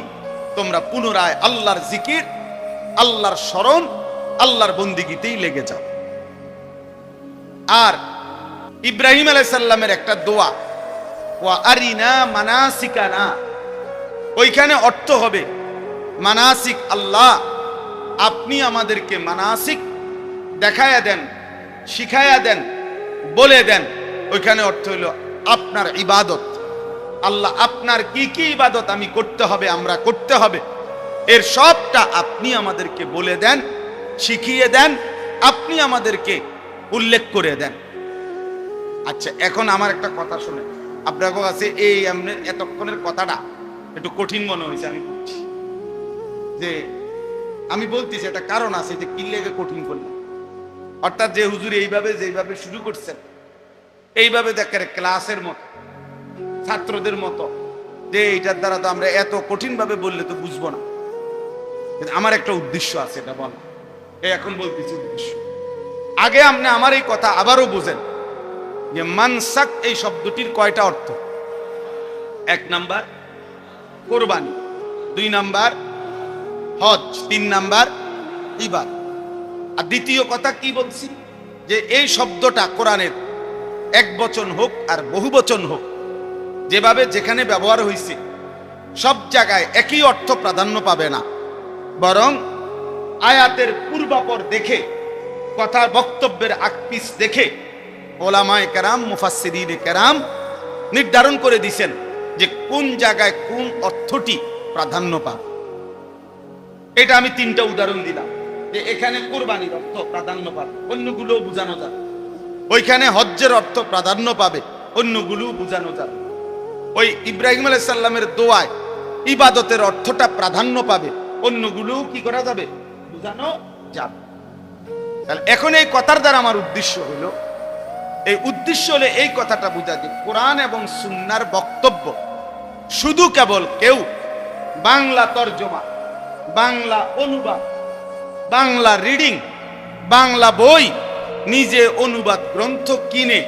তোমরা পুনরায় আল্লাহর জিকির, আল্লাহর স্মরণ, আল্লাহর বন্দিগিতেই লেগে যাও। আর ইব্রাহিম আলাইহিস সালামের একটা দোয়া ওয়া আরিনা মানাসিকানা, ওইখানে অর্থ হবে মানাসিক, আল্লাহ আপনি আমাদেরকে মানাসিক দেখায়া দেন, শিখায়া দেন, বলে দেন। ওইখানে অর্থ হলো আপনার ইবাদত, আল্লাহ আপনার কি কি ইবাদত আমি করতে হবে, আমরা করতে হবে, এর সবটা আপনি আমাদেরকে বলে দেন, শিখিয়ে দেন, আপনি আমাদেরকে উল্লেখ করে দেন। আচ্ছা, এখন আমার একটা কথা শুনে আপনার কাছে এই এতক্ষণের কথাটা একটু কঠিন মনে হয়েছে। আমি বলছি যে আমি বলতেছি একটা কারণ আছে যে কি লেগে কঠিন করলাম। অর্থাৎ যে হুজুর এইভাবে যেভাবে শুরু করছেন, এইভাবে দেখেন ক্লাসের মতো, ছাত্রদের মতো, যে এইটার দ্বারা তো আমরা এত কঠিন ভাবে বললে তো বুঝবো না। আমার একটা উদ্দেশ্য আছে, এটা বল, এই এখন বলতেছি উদ্দেশ্য। আগে আপনি আমার এই কথা আবারও বুঝেন যে মানসাক এই শব্দটির কয়টা অর্থ? 1 নাম্বার কোরবানি, 2 নাম্বার হজ, 3 নাম্বার ইবাদত। আর দ্বিতীয় কথা কি বলছি যে এই শব্দটা কোরআনের এক বচন হোক আর বহু বচন হোক, যেভাবে যেখানে ব্যবহার হয়েছে সব জায়গায় একই অর্থ প্রাধান্য পাবে না, বরং আয়াতের পূর্বাপর দেখে, কথার বক্তব্যের আকপিস দেখে ওলামায়ে কেরাম মুফাসসিরিনে কেরাম নির্ধারণ করে দিয়েছেন যে কোন জায়গায় কোন অর্থটি প্রাধান্য পাবে। এটা আমি 3টা উদাহরণ দিলাম যে এখানে কোরবানির অর্থ প্রাধান্য পাবে, অন্যগুলো বোঝানো যাবে। ওইখানে হজ্জের অর্থ প্রাধান্য পাবে, অন্যগুলো বোঝানো যাবে। ওই ইব্রাহিম আলাইহিস সালামের দোয়ায় ইবাদতের অর্থটা প্রাধান্য পাবে, অন্যগুলো কি করা যাবে? বোঝানো যাবে। তাহলে এখন এই কথার দ্বারা আমার উদ্দেশ্য হলো, এই উদ্দেশ্য হলে এই কথাটা বোঝা যে কোরআন এবং সুন্নাহর বক্তব্য শুধু কেবল কেউ বাংলা তরজমা, বাংলা অনুবাদ, বাংলা রিডিং, বাংলা বই, নিজে অনুবাদ গ্রন্থ কিনে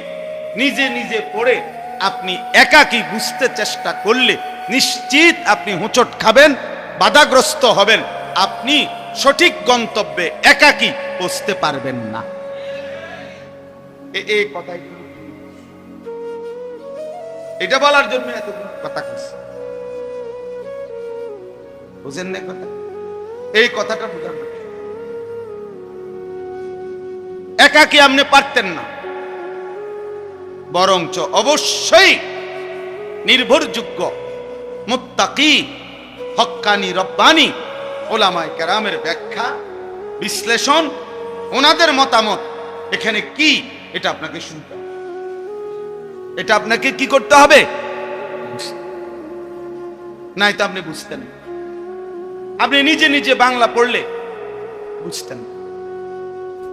নিজে নিজে পড়ে আপনি একাকী বুঝতে চেষ্টা করলে নিশ্চিত আপনি হোঁচট খাবেন, বাধাগ্রস্ত হবেন, আপনি সঠিক গন্তব্যে একাকী পৌঁছতে পারবেন না। এই কথাই এটা বলার জন্য এতগুলো কথা কইছি, বুঝেন না কথা? এই কথাটা বুঝার, একাকী আপনি পারতেন না, বরঞ্চ অবশ্যই নির্ভরযোগ্য মুত্তাকি হক্কানি রব্বানি ওলামায়ে কেরামের ব্যাখ্যা বিশ্লেষণ, ওনাদের মতামত এখানে কি, এটা আপনাকে শুনতে হবে, এটা আপনাকে কি করতে হবে, নাই তো আপনি বুঝতেন। আপনি নিজে নিজে বাংলা পড়লে বুঝতেন।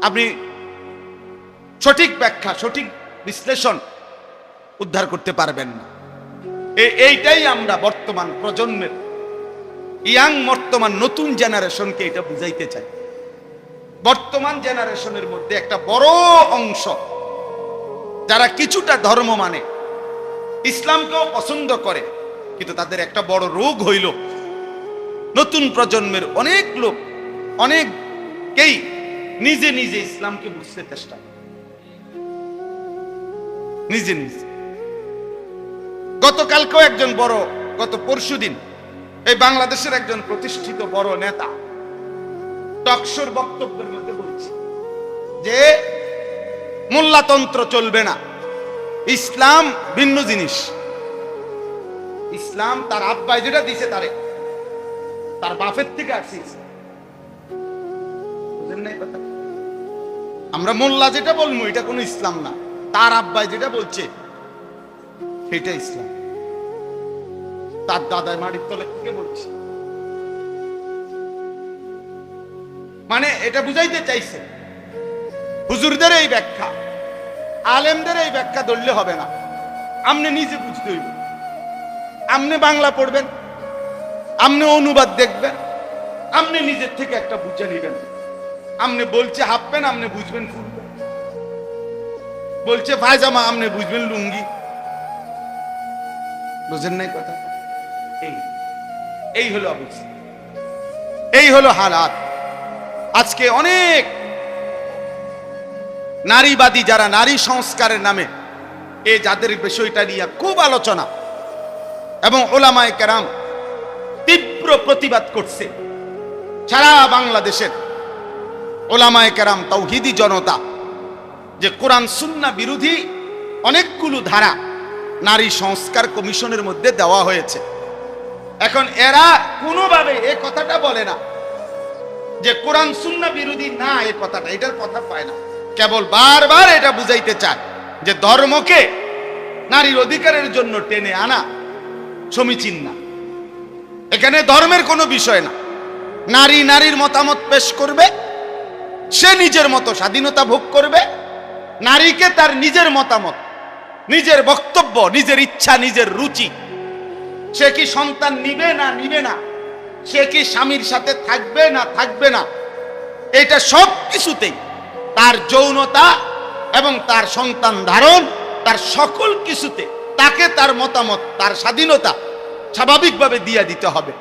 আপনি সঠিক ব্যাখ্যা, সঠিক বিশ্লেষণ উদ্ধার করতে পারবেন না। এইটাই আমরা বর্তমান প্রজন্মের বর্তমান নতুন জেনারেশনকে এটা বুঝাইতে চাই। বর্তমান জেনারেশনের মধ্যে একটা বড় অংশ যারা কিছুটা ধর্ম মানে, ইসলামকেও পছন্দ করে, কিন্তু তাদের একটা বড় রোগ হইল নতুন প্রজন্মের অনেক লোক, অনেকেই নিজে নিজে ইসলামকে বুঝতে চেষ্টা করে, নিজে নিজে। গতকালকেও একজন বড়, গত পরশুদিন এই বাংলাদেশের একজন প্রতিষ্ঠিত বড় নেতা টকশোর বক্তব্যের মধ্যে বলছে যে মোল্লাতন্ত্র চলবে না, ইসলাম ভিন্ন জিনিস। ইসলাম তার আব্বাই যেটা দিছে তারে, তার বাপের থেকে আসিস। আমরা মোল্লা যেটা বলবো এটা কোনো ইসলাম না, তার আব্বাই যেটা বলছে সেটা ইসলাম। তার দাদাই মাটির তলে থেকে বলছে, মানে এটা বুঝাইতে চাইছে হুজুরদের এই ব্যাখ্যা, আলেমদের এই ব্যাখ্যা ধরলে হবে না, আপনি নিজে বুঝতে হইব। আপনি বাংলা পড়বেন, আপনি অনুবাদ দেখবেন, আপনি নিজের থেকে একটা বুঝে নিবেন। আপনি বলছে হাফ প্যান্ট, আপনি বুঝবেন ফুল প্যান্ট। বলছে পায়জামা, আপনি বুঝবেন লুঙ্গি। বুঝেন নাই কথা? এই হলো অবস্থা, এই হলো হালাত। আজকে অনেক নারীবাদী যারা নারী সংস্কারের নামে যাদের বিষয়টা নিয়ে খুব আলোচনা এবং উলামায়ে কেরাম তীব্র প্রতিবাদ করছে। সারা বাংলাদেশের উলামায়ে কেরাম, তাওহীদি জনতা, যে কোরআন সুন্নাহ বিরোধী অনেকগুলো ধারা নারী সংস্কার কমিশনের মধ্যে দেওয়া হয়েছে। এখন এরা কোনোভাবে এই কথাটা বলে না যে কোরআন সুন্নাহ বিরোধী না, এই কথাটা, এটার কথা পায় না। কেবল বারবার এটা বুঝাইতে চায় যে ধর্মকে নারীর অধিকারের জন্য টেনে আনা সমীচীন না। এখানে ধর্মের কোনো বিষয় না। নারী নারীর মতামত পেশ করবে, সে নিজের মতো স্বাধীনতা ভোগ করবে। নারীকে তার নিজের মতামত, নিজের বক্তব্য, নিজের ইচ্ছা, নিজের রুচি, সে কি সন্তান নিবে না নিবে না, সে কি স্বামীর সাথে থাকবে না থাকবে না, এটা সব কিছুতেই তার যৌনতা এবং তার সন্তান ধারণ, তার সকল কিছুতে তাকে তার মতামত, তার স্বাধীনতা স্বাভাবিকভাবে দিয়ে দিতে হবে।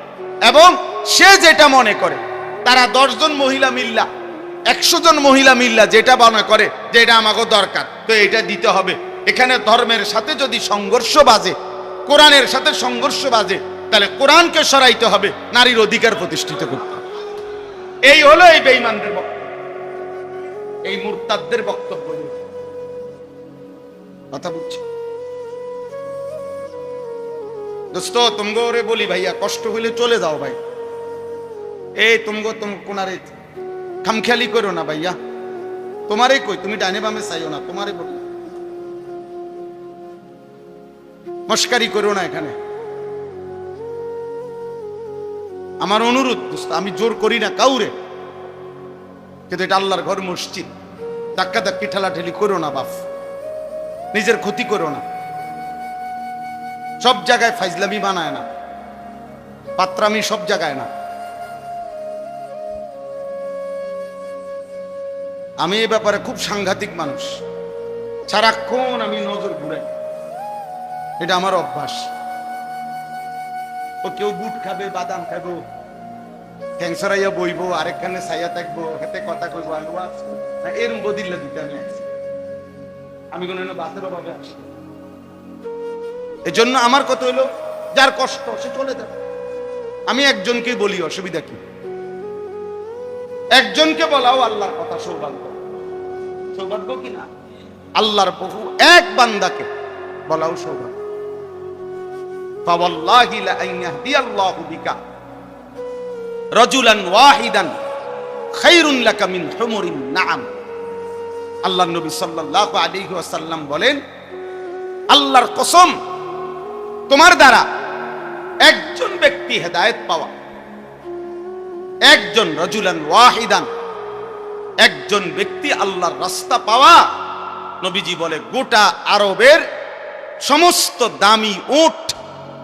এবং সে যেটা মনে করে, তারা 10 জন মহিলা মিল্লা, 100 জন মহিলা মিল্লা যেটা মনে করে যে এটা আমাকে দরকার, তো এটা দিতে হবে। এখানে ধর্মের সাথে যদি সংঘর্ষ বাজে, কোরআনের সাথে সংঘর্ষ বাজে, তাহলে কোরআনকে সরাইতে হবে, নারীর অধিকার প্রতিষ্ঠিত করতে হবে। এই হলো এই বেঈমানদের বক্তব্য, এই মুরতাদদের বক্তব্য। কথা বুঝছি দোস্ত? তুমগো রে বলি ভাইয়া, কষ্ট হইলে চলে যাও ভাই। তুমি কোনারে খামখেয়ালি করো না ভাইয়া, তোমারে কই, তুমি ডানে বামে চাইও না, তোমারে বলি, মস্কারি করো না এখানে। আমার অনুরোধ দোস্ত, আমি জোর করি না কাউরে, কিন্তু এটা আল্লাহর ঘর, মসজিদ। ধাক্কা ধাক্কি ঠেলাঠেলি করো না বাপ, নিজের ক্ষতি করো না। সব জায়গায় ফাইজলামি বানায় না, পাত্রামি সব জায়গায় না। আমি এই ব্যাপারে খুব সাংঘাতিক মানুষ, সারাক্ষণ আমি নজর ঘুরাই, এটা আমার অভ্যাস। ও কেউ বুট খাবে, বাদাম খাবো, ক্যান্সারাইয়া বইবো, আরেকখানে সাইয়া থাকবো, হাতে কথা কইবো, এর বদিল্লা দিতে আমি আসছি। আমি কোনো বাসের অভাবে আসি। এই জন্য আমার কথা হইলো, যার কষ্ট সে চলে যাবে। আমি একজনকে বলি, অসুবিধা কি? একজনকে বলাও আল্লাহর কথা, সৌভাগ্য। সৌভাগ্য কি না? আল্লাহর বহু এক বান্দাকে বলাও সৌভাগ্য। ফাওয়াল্লাহি লা ইয়াহদিয়াল্লাহু বিকা রাজুলান ওয়াহিদান খায়রুন লাকা মিন হুমুরিন নাআম। আল্লাহর নবী সাল্লাল্লাহু আলাইহি ওয়াসাল্লাম বলেন, আল্লাহর কসম, তোমার দ্বারা একজন ব্যক্তি হেদায়েত পাওয়া, একজন রাজুলান ওয়াহিদান, একজন ব্যক্তি আল্লাহর রাস্তা পাওয়া, নবীজি বলে গোটা আরবের সমস্ত দামি উট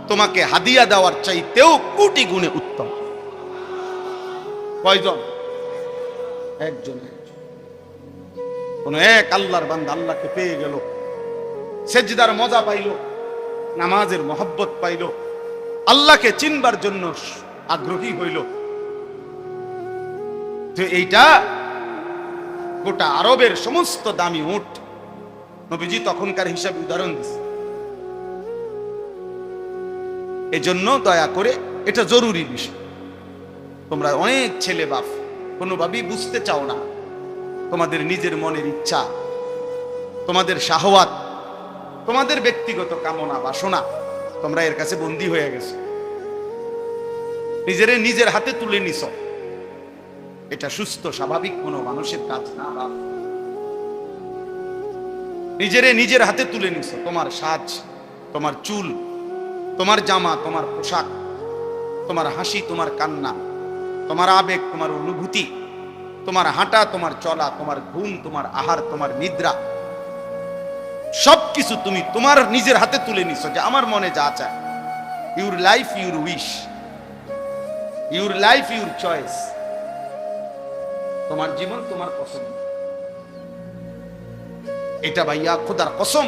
তোমাকে হাদিয়া দেওয়ার চাইতেও কোটি গুণে উত্তম। কয়জন? একজন। কোন এক আল্লাহর বান্দা আল্লাহকে পেয়ে গেল, সেজদার মজা পাইল, নামাজের মহব্বত পাইল, আল্লাহকে চিনবার জন্য আগ্রহী হইল, তো এইটা গোটা আরবের সমস্ত দামি উট। নবীজি তখনকার হিসাবে উদাহরণ দিচ্ছে। এজন্য দয়া করে, এটা জরুরি বিষয়। তোমরা অনেক ছেলে বাপ কোনোভাবেই বুঝতে চাও না, তোমাদের নিজের মনের ইচ্ছা, তোমাদের শাহওয়াত, তোমাদের ব্যক্তিগত কামনা বাসনা, তোমরা এর কাছে বন্দী হয়ে গেছো, নিজের হাতে তুলে নিছ। এটা সুস্থ স্বাভাবিক কোনো মানুষের কাজ না। নিজের হাতে তুলে নিছ। তোমার সাজ, তোমার চুল, তোমার জামা, তোমার পোশাক, তোমার হাসি, তোমার কান্না, তোমার আবেগ, তোমার অনুভূতি, তোমার হাঁটা, তোমার চলা, তোমার ঘুম, তোমার আহার, তোমার নিদ্রা, সবকিছু তুমি তোমার নিজের হাতে তুলে নিছো যে আমার মনে যা চায়। Your life your wish, your life your choice. তোমার জীবন তোমার পছন্দ। এটা ভাইয়া খোদার কসম,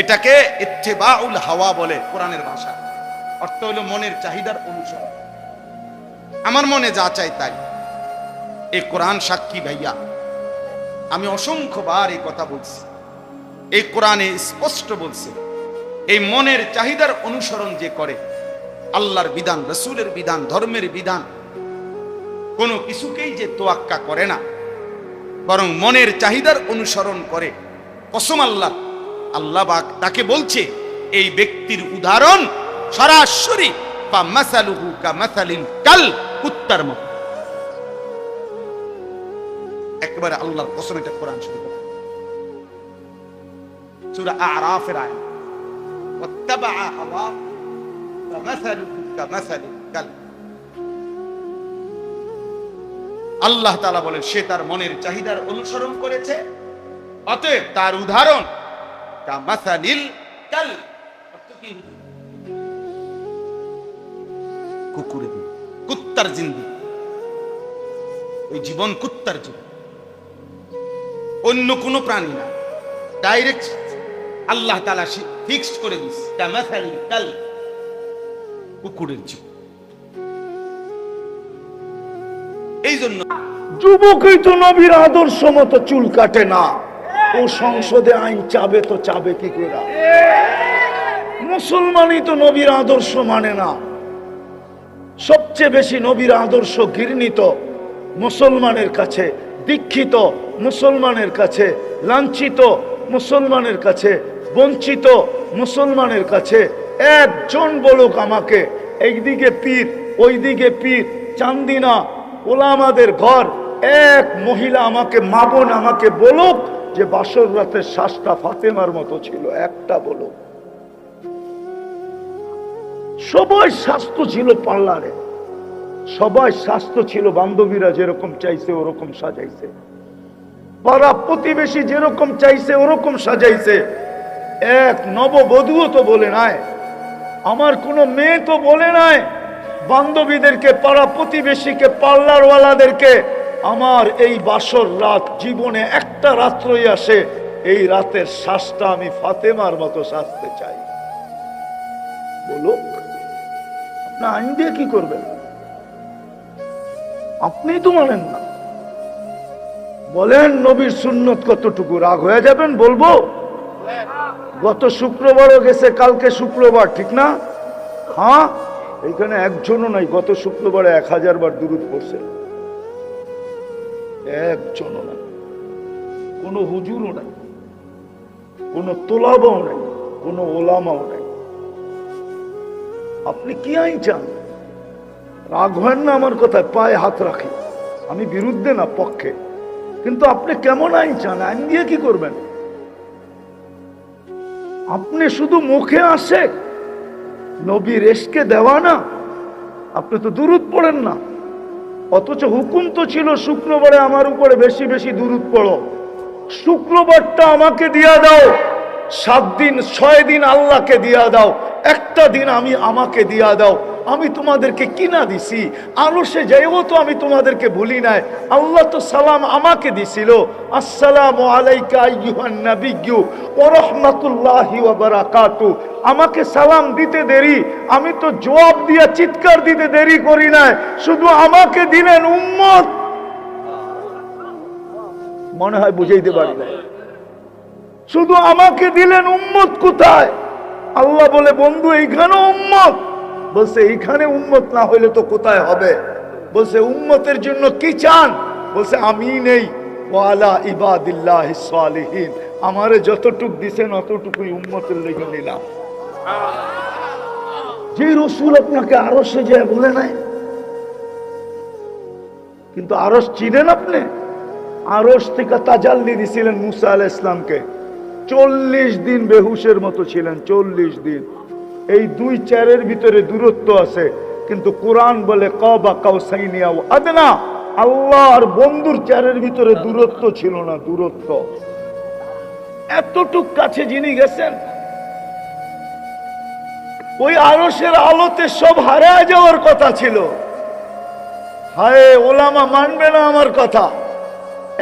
এটাকে ইত্তেবাউল হাওয়া বলে কোরআনের ভাষা। অর্থ হলো মনের চাহিদার অনুসরণ। আমার মনে যা চাই তাই। এই কোরআন সাক্ষী ভাইয়া, আমি অসংখ্যবার এই কথা বলছি। এই কোরআনে স্পষ্ট বলছে, এই মনের চাহিদার অনুসরণ যে করে, আল্লাহর বিধান, রাসূলের বিধান, ধর্মের বিধান, কোনো কিছুকেই যে তোয়াক্কা করে না, বরং মনের চাহিদার অনুসরণ করে, কসম আল্লাহ, আল্লাহ পাক তাকে বলছে এই ব্যক্তির উদাহরণ সরাসরি ফামাসালুহু কামাসালিল কাল, কুত্তার মতো। একবারে আল্লাহর কসম, এটা কোরআন শরীফ সূরা আরাফের আয়াত। ওয়াত্তাবা হাওয়া ফামাসালুহু কামাসালিল কাল। আল্লাহ তাআলা বলেন সে তার মনের চাহিদার অনুসরণ করেছে, অতএব তার উদাহরণ কামাসালিল কাল। কুকুরের, কুত্তার জিন্দেগি, ওই জীবন কুত্তার জীবন, অন্য কোনো প্রাণী না। ডাইরেক্ট আল্লাহ তাআলা ফিক্সড করে দিয়েছে কামাসালিল কাল, কুকুরের জীবন। এই জন্য যুবকই তো নবীর আদর্শ মতো চুল কাটে না, ও সংসদে আইন চাবে তো চাবে কি করে? মুসলমানই তো নবীর আদর্শ মানে না। সবচেয়ে বেশি নবীর আদর্শ ঘৃণিত মুসলমানের কাছে, দীক্ষিত মুসলমানের কাছে, লাঞ্ছিত মুসলমানের কাছে, বঞ্চিত মুসলমানের কাছে। একজন বলুক আমাকে, এইদিকে পীর ওইদিকে পীর, চান্দিনা ওলামাদের ঘর, এক মহিলা আমাকে, মা বোন আমাকে বলুক যে বাসর রাতের শ্বাসটা ফাতেমার মতো ছিল, একটা বলুক। সবাই স্বাস্থ্য ছিল পার্লারে, সবাই স্বাস্থ্য ছিল, বান্ধবীরা যেরকম চাইছে ওরকম সাজাইছে, পাড়া প্রতিবেশী যেরকম চাইছে ওরকম সাজাইছে। এক নববধূও তো বলে নাই, আমার কোনো মেয়ে তো বলে নাই বান্ধবীদেরকে, পাড়া প্রতিবেশীকে, পার্লারওয়ালাদেরকে, আমার এই বাসর রাত জীবনে একটা রাত্রই আসে, এই রাতের শ্বাসটা আমি ফাতেমার মতো সাজতে চাই। বলুক, আপনি আইন দিয়ে কি করবেন? আপনি তো মানেন না। বলেন নবীর সুন্নত কতটুকু? রাগ হয়ে যাবেন বলবো? গত শুক্রবারও গেছে, কালকে শুক্রবার, ঠিক না? হ্যাঁ, এইখানে একজনও নাই গত শুক্রবারে 1000 বার দুরূদ পড়ছে, একজনও নাই। কোনো হুজুরও নাই, কোনো তোলাবাও নাই, কোনো ওলামাও নাই। আপনি কি আইন চান? রাগ হয় না আমার কথায়, পায়ে হাত রাখি, আমি বিরুদ্ধে না পক্ষে, কিন্তু আপনি কেমন আইন চান? আইন দিয়ে কি করবেন? আপনি শুধু মুখে আসে নবীর এশকে দেওয়া না, আপনি তো দুরূদ পড়েন না। অথচ হুকুম তো ছিল শুক্রবারে আমার উপরে বেশি বেশি দুরূদ পড়ো, শুক্রবারটা আমাকে দিয়া দাও, 7 দিন 6 দিন আল্লাহকে দিয়া দাও, একটা দিন আমাকে দিয়া দাও। আমি তোমাদেরকে কিনা দিছি, আরশে যাইও তো আমি তোমাদেরকে ভুলি নাই। আল্লাহ তো সালাম আমাকে দিছিল, আসসালামু আলাইকা আইয়ুহান নাবিয়্যু ওয়া রাহমাতুল্লাহি ওয়া বারাকাতু। আমাকে সালাম দিতে দেরি, আমি তো জবাব দিয়া চিৎকার দিতে দেরি করি নাই, শুধু আমাকে দিলেন উম্মত। মনে হয় বুঝাইতে পারি না, শুধু আমাকে দিলেন উম্মত। কোথায়? আল্লাহ বলে বন্ধু এইখানে উম্মত। বলছে এইখানে উম্মত না হইলে তো কোথায় হবে? বলছে উম্মতের জন্য কি চান? বলছে আমি নেই, ওয়ালা ইবাদিল্লাহিস সালিহিন, আমারে যতটুক দিছেন অতটুকুই উম্মতের লেগে নিলাম। যে রসুল আপনাকে আরশে যায় বলে নাই, কিন্তু আরশ চিনেন আপনি? আরশ থেকে তাজাল্লি দিছিলেন মুসা আলাইহিস সালামকে। 40 দিন বেহুশের মতো ছিলেন, 40 দিন। এই 2-4 ভিতরে দূরত্ব আছে, কিন্তু কোরআন বলে কাবা কাউসাইনি আও আদনা, আল্লাহ আর বন্ধুর 4 ভিতরে দূরত্ব ছিল না, দূরত্ব। এতটুক কাছে যিনি গেছেন, ওই আরশের আলোতে সব হারায় যাওয়ার কথা ছিল। হায় ওলামা মানবে না আমার কথা।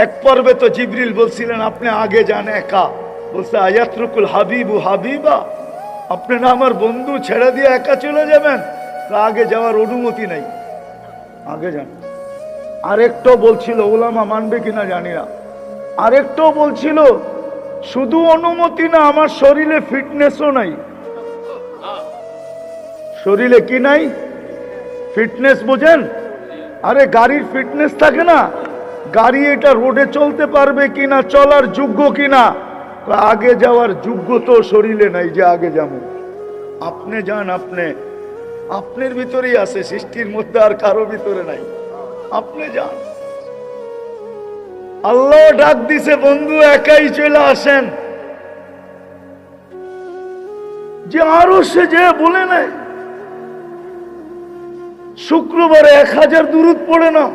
এক পর্বে তো জিবরিল বলছিলেন আপনি আগে যান একা। বলছে আয়াতরুকুল হাবিবু হাবিবা, আপনি না আমার বন্ধু, ছেড়ে দিয়ে একা চলে যাবেন? আগে যাওয়ার অনুমতি নাই, আগে যান। আরেকটাও বলছিল, ওলামা মানবে কিনা জানি না, আরেকটাও বলছিল শুধু অনুমতি না, আমার শরীরে ফিটনেসও নাই। শরীরে কি নাই? ফিটনেস বোঝেন? আরে গাড়ির ফিটনেস থাকে না, গাড়ি এটা রোডে চলতে পারবে কিনা, চলার যোগ্য কিনা, আগে যাওয়ার যোগ্য তো শরীরে নাই যে আগে যাবো। আপনি যান, আপনার ভিতরেই আছে, সৃষ্টির মধ্যে আর কারো ভিতরে নাই। আপনি যান। আল্লাহ ডাক দিছে বন্ধু একাই চলে আসেন। যে আরো সে যে বলে নাই শুক্রবারে 1000 দুরূদ পড়ে না,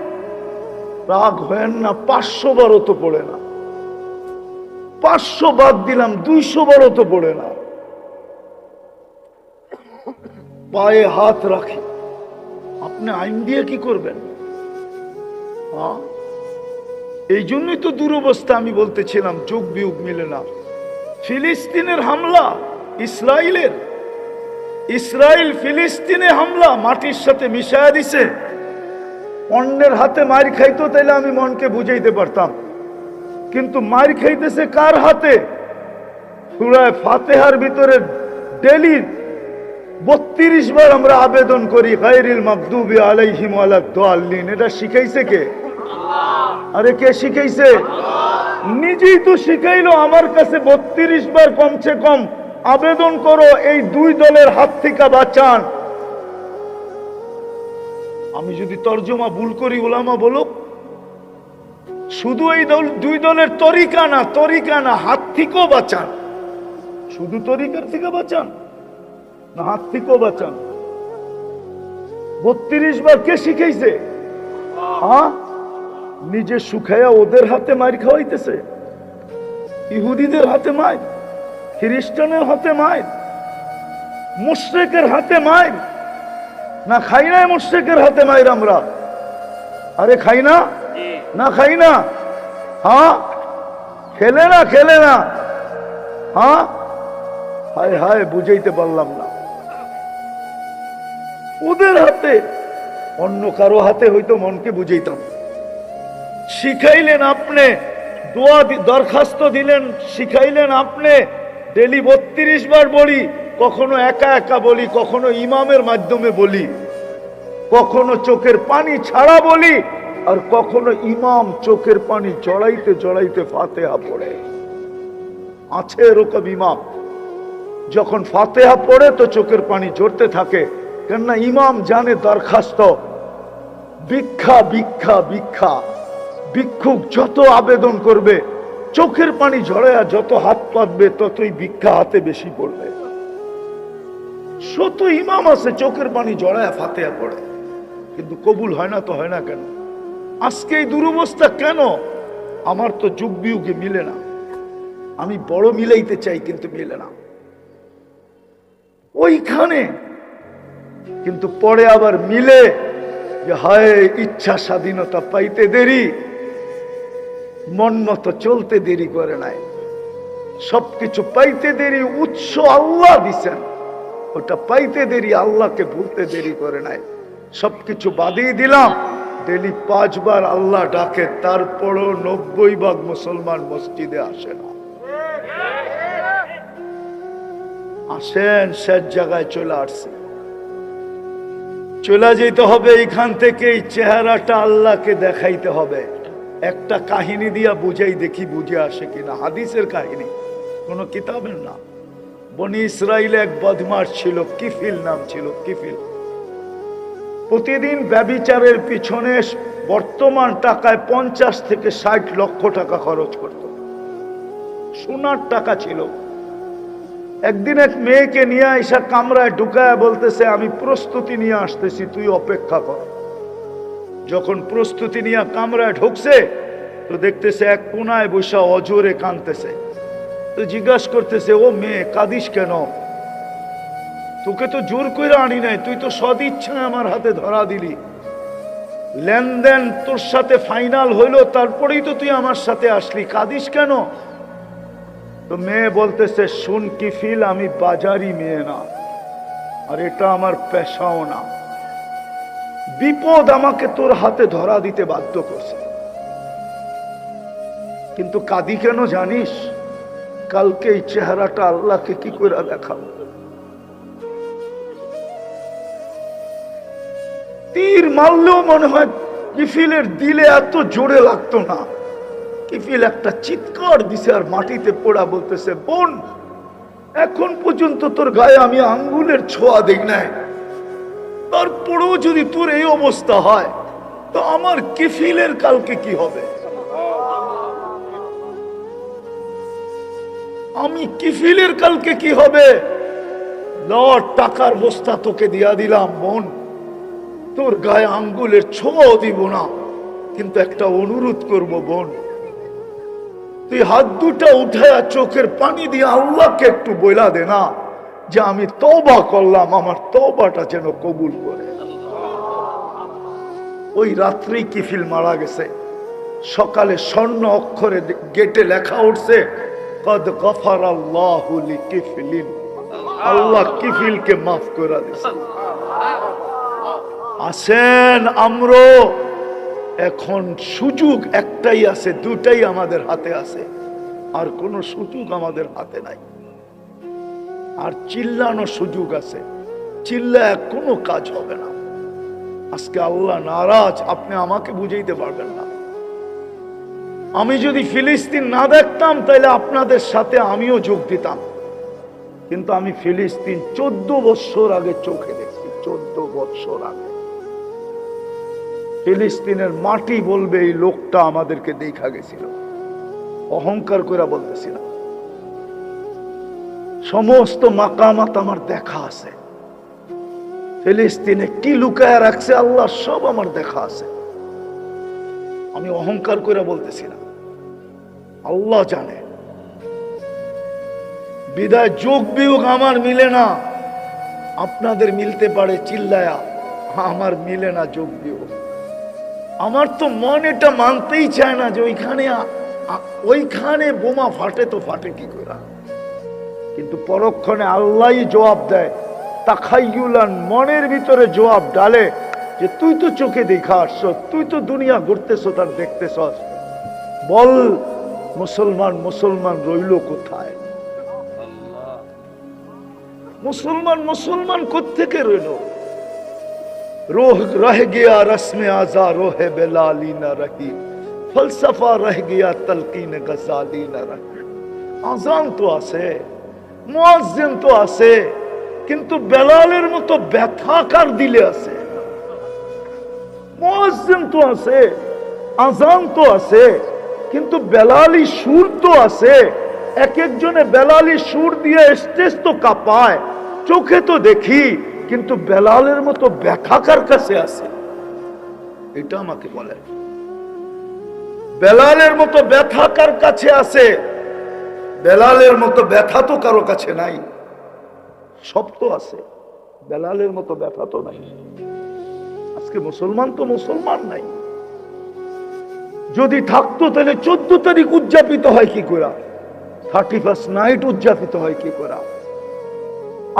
রাগ হয় না, 500 বারও তো পড়ে না। 500 বাদ দিলাম, 200 বারও তো পড়ে না। পায়ে হাত রাখি, আপনি আইন দিয়ে কি করবেন? এই জন্যই তো দুরবস্থা। আমি বলতেছিলাম যোগ বিয়োগ মিলে না। ফিলিস্তিনের হামলা, ইসরায়েল ফিলিস্তিনে হামলা মাটির সাথে মিশায়া দিছে। অন্যের হাতে মার খাইতো তাইলে আমি মনকে বুঝাইতে পারতাম, কিন্তু মার খাইতেছে কার হাতে? সূরা ফাতিহার ভিতরে ডেইলি 32 বার আমরা আবেদন করি গায়রিল মাগদুবি আলাইহিম ওয়ালাদ-দাল্লিন। এটা শিখাইছে কে? আরে কে শিখাইছে? নিজেই তো শিখাইলো। আমার কাছে 32 বার কমছে কম আবেদন করো এই 2 দলের হাত থেকে বাঁচান। আমি যদি তর্জমা ভুল করি ওলামা বলুক। শুধু এই 2 দলের তরিকা না, হাত থেকেও বাঁচান। শুধু তরিকার থেকে বাঁচান না, হাত থেকেও বাঁচান। 32 বার কে শিখাইছে? নিজে শুকায়া ওদের হাতে মার খাওয়াইতেছে। ইহুদিদের হাতে মার, খ্রিস্টানের হাতে মার, মুশরিকের হাতে মার। না খাই না মুশরিকের হাতে মার আমরা? আরে খাই না? না খাই না? খেলে না। হায় হায়, বুঝাইতে পারলাম না। ওদের হাতে, অন্য কারো হাতে হয়তো মনকে বুঝাইতাম। শিখাইলেন আপনি, দোয়া দরখাস্ত দিলেন, শিখাইলেন আপনি। ডেলি 32 বার বলি, কখনো একা একা বলি, কখনো ইমামের মাধ্যমে বলি, কখনো চোখের পানি ছাড়া বলি, আর কখনো ইমাম চোখের পানি জড়াইতে ফাতিহা পড়ে। আছে এরকম ইমাম, যখন ফাতিহা পড়ে তো চোখের পানি ঝরতে থাকে, কেননা ইমাম জানে দরখাস্ত ভিক্ষুক যত আবেদন করবে, চোখের পানি ঝরায়া যত হাত পাতবে, ততই ভিক্ষা হাতে বেশি পড়বে। শত ইমাম আছে চোখের পানি ঝরায়া ফাতিহা পড়ে, কিন্তু কবুল হয় না। তো হয় না কেন? আজকে এই দুরবস্থা কেন? আমার তো যুগ বিয়োগে মিলে না, আমি বড় মিলাইতে চাই কিন্তু মিলে না ওইখানে, কিন্তু পরে আবার মিলে যে হায় ইচ্ছা স্বাধীনতা পাইতে দেরি, মন মতো চলতে দেরি করে নাই, সবকিছু পাইতে দেরি, উৎস আল্লাহ দিছেন, ওটা পাইতে দেরি, আল্লাহকে ভুলতে দেরি করে নাই। সবকিছু বাদিয়ে দিলাম, ডেলি 5 বার আল্লাহ ডাকে, তারপরও 90% মুসলমান মসজিদে আসে না। আসেন, শেষ জায়গায় চলে আসছে, চলে যেতে হবে এইখান থেকে, এই চেহারাটা আল্লাহকে দেখাইতে হবে। একটা কাহিনী দিয়া বুঝাই, দেখি বুঝে আসে কিনা, হাদিসের কাহিনী, কোন কিতাবের না। বনি ইসরাইলে এক বদমাশ ছিল, কিফিল নাম ছিল, কিফিল। প্রতিদিন ব্যভিচারের পিছনে বর্তমান টাকায় 50 থেকে 60 লক্ষ টাকা খরচ করত, সোনার টাকা ছিল। একদিন এক মেয়েকে নিয়ে আইসা কামরায় ঢুকায় বলতেছে, আমি প্রস্তুতি নিয়ে আসতেছি, তুই অপেক্ষা কর। যখন প্রস্তুতি নিয়ে কামরায় ঢুকছে, তো দেখতেছে এক কোনায় বসা অজোরে কাঁদতেছে। তো জিজ্ঞাসা করতেছে, ও মেয়ে কাঁদিস কেন? তোকে তো জোর করে আনি নাই, তুই তো সদিচ্ছায় আমার হাতে ধরা দিলি, লেনদেন তোর সাথে ফাইনাল হইলো, তারপরেই তো তুই আমার সাথে আসলি, কাঁদিস কেন? তো মেয়ে বলতেছে, শুন কিফিল, আমি বাজারি মেয়ে না, আর এটা আমার পেশাও না, বিপদ আমাকে তোর হাতে ধরা দিতে বাধ্য করছে, কিন্তু কাঁদি কেন জানিস? কালকে এই চেহারাটা আল্লাহকে কি করে দেখাবো? তীর মারলেও মনে হয় কিফিলের দিলে এত জোরে লাগতো না। কিফিল একটা চিৎকার দিছে আর মাটিতে পড়া বলতেছে, বোন, এখন পর্যন্ত তোর গায়ে আমি আঙ্গুলের ছোঁয়া দেই নাই, তারপরেও যদি তোর এই অবস্থা হয়, তো আমার কিফিলের কালকে কি হবে? আমি কিফিলের কালকে কি হবে? টাকার বস্তা তোকে দিয়া দিলাম বোন, তোর গায়ে আঙ্গুলের ছোঁয়াও দিব না, কিন্তু একটা অনুরোধ করব বোন, তুই হাত দুটা উঠায়া চোখের পানি দিয়ে আল্লাহকে একটু বইলা দে না যে আমি তওবা করলাম, আমার তওবাটা যেন কবুল করে। ওই রাত্রেই কিফিল মারা গেছে। সকালে স্বর্ণ অক্ষরে গেটে লেখা উঠছে, কদ গফারাল্লাহু লিকিফলিন, আল্লাহ কিফিলকে মাফ করে দিয়েছে। আসেন, আমরা এখন সুযোগ একটাই আছে, দুটাই আমাদের হাতে আছে, আর কোন সুযোগ আমাদের হাতে নাই। আর চিল্লানো সুযোগ আছে, চিল্লায় কোনো কাজ হবে না। আজকে আল্লাহ নারাজ, আপনি আমাকে বুঝাইতে পারবেন না। আমি যদি ফিলিস্তিন না দেখতাম, তাহলে আপনাদের সাথে আমিও যোগ দিতাম, কিন্তু আমি ফিলিস্তিন 14 বছর আগে চোখে দেখছি, 14 বছর আগে। ফিলিস্তিনের মাটি বলবে এই লোকটা আমাদেরকে দেখা গেছিল, অহংকার করে বলতেছি না। সমস্ত মাকামাত আমার দেখা আছে, ফিলিস্তিনে কি লুকায় রাখছে আল্লাহ সব আমার দেখা আছে। আমি অহংকার করে বলতেছি না, আল্লাহ জানে। বিদায় যোগ বিয়োগ আমার মিলে না, আপনাদের মিলতে পারে চিল্লায়া, আমার মিলে না যোগ বিয়োগ। আমার তো মন এটা মানতেই চায় না যে ওইখানে বোমা ফাটে, তো ফাটে কি করে? কিন্তু পরক্ষণে আল্লাহই জবাব দেয়, তাখাইয়ুলান, মনের ভিতরে জবাব ডালে যে তুই তো চোখে দেখা আসছ, তুই তো দুনিয়া ঘুরতেছ, তার দেখতেছ, বল মুসলমান মুসলমান রইল কোথায়? মুসলমান মুসলমান কোত্থেকে রইল? रह गया रस्म आजा रोहे बेलाली न रही, फलसफा रह गया तलकीन गजाली न रही। আজান তো আছে, মুয়াজ্জিন তো আছে, কিন্তু বেলালের মতো ব্যথা কার দিলে আছে? মুয়াজ্জিন তো আছে, আজান তো আছে, কিন্তু বেলালি সুর তো আছে। এক একজনে বেলালি সুর দিয়ে স্টেজ তো কাঁপায়, চোখে তো দেখি, কিন্তু বেলালের মতো ব্যথা কার কাছে আছে? এটা আমাকে বলে। বেলালের মতো ব্যথা কার কাছে আছে? বেলালের মতো ব্যথা তো কারো কাছে নাই। সব তো আছে, বেলালের মতো ব্যথা তো নাই। আজকে মুসলমান তো মুসলমান নাই। যদি থাকতো তাহলে 14 তারিখ উদযাপিত হয় কি করে, 31st নাইট উদযাপিত হয় কি করে?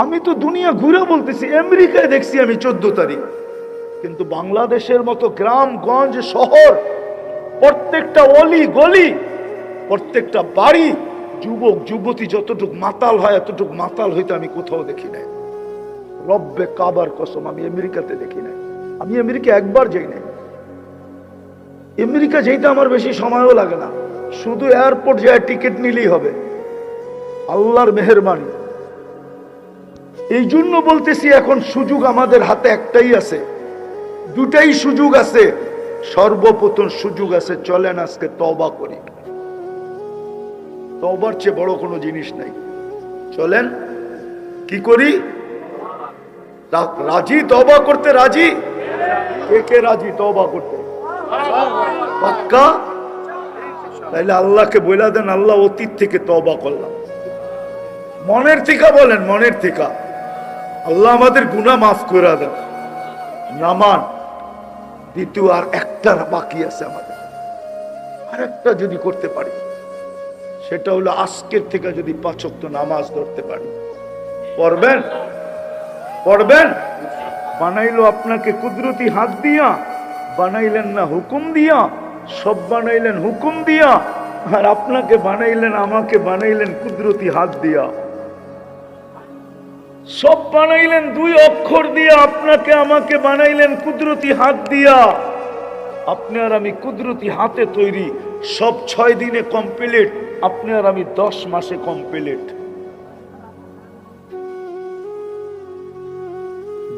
আমি তো দুনিয়া ঘুরে বলতেছি, আমেরিকায় দেখছি আমি 14 তারিখ, কিন্তু বাংলাদেশের মতো গ্রামগঞ্জ শহর, প্রত্যেকটা অলি গলি, প্রত্যেকটা বাড়ি, যুবক যুবতী যতটুক মাতাল হয় এতটুক মাতাল হইতে আমি কোথাও দেখি নাই। রব্বে কাবার কসম, আমি আমেরিকাতে দেখি নাই। আমি আমেরিকা একবার যাই নাই। আমেরিকা যেতে আমার বেশি সময়ও লাগে না, শুধু এয়ারপোর্ট যায় টিকিট নিলেই হবে, আল্লাহর মেহেরবানি। এই জন্য বলতেছি এখন সুযোগ আমাদের হাতে একটাই আছে, দুটাই সুযোগ আছে। সর্বপ্রথম সুযোগ আছে, চলেন আজকে তওবা করি। তওবার চেয়ে বড় কোনো জিনিস নাই। চলেন কি করি? রাজি তওবা করতে? রাজি? কে কে রাজি তওবা করতে? পাক্কা? তাইলে আল্লাহকে বইলা দেন, আল্লাহ অতীত থেকে তওবা করলাম। মনের থেকে বলেন, মনের থেকে আল্লাহ আমাদের গুনাহ মাফ করে দেন। নামান দ্বিতীয় আর একটা বাকি আছে আমাদের, আর একটা যদি করতে পারি, সেটা হলো আজকের থেকে যদি 5 ওয়াক্ত নামাজ ধরতে পারি। পড়বেন? পড়বেন? বানাইলো আপনাকে কুদরতি হাত দিয়া, বানাইলেন না হুকুম দিয়া। সব বানাইলেন হুকুম দিয়া, আর আপনাকে বানাইলেন, আমাকে বানাইলেন কুদরতি হাত দিয়া। সব বানাইলেন 2 অক্ষর দিয়া, আপনাকে আমাকে বানাইলেন কুদরতি হাত দিয়া। আপনি আর আমি কুদরতি হাতে তৈরি, সব 6 দিনে কমপ্লিট, আপনি আর আমি 10 মাসে কমপ্লিট।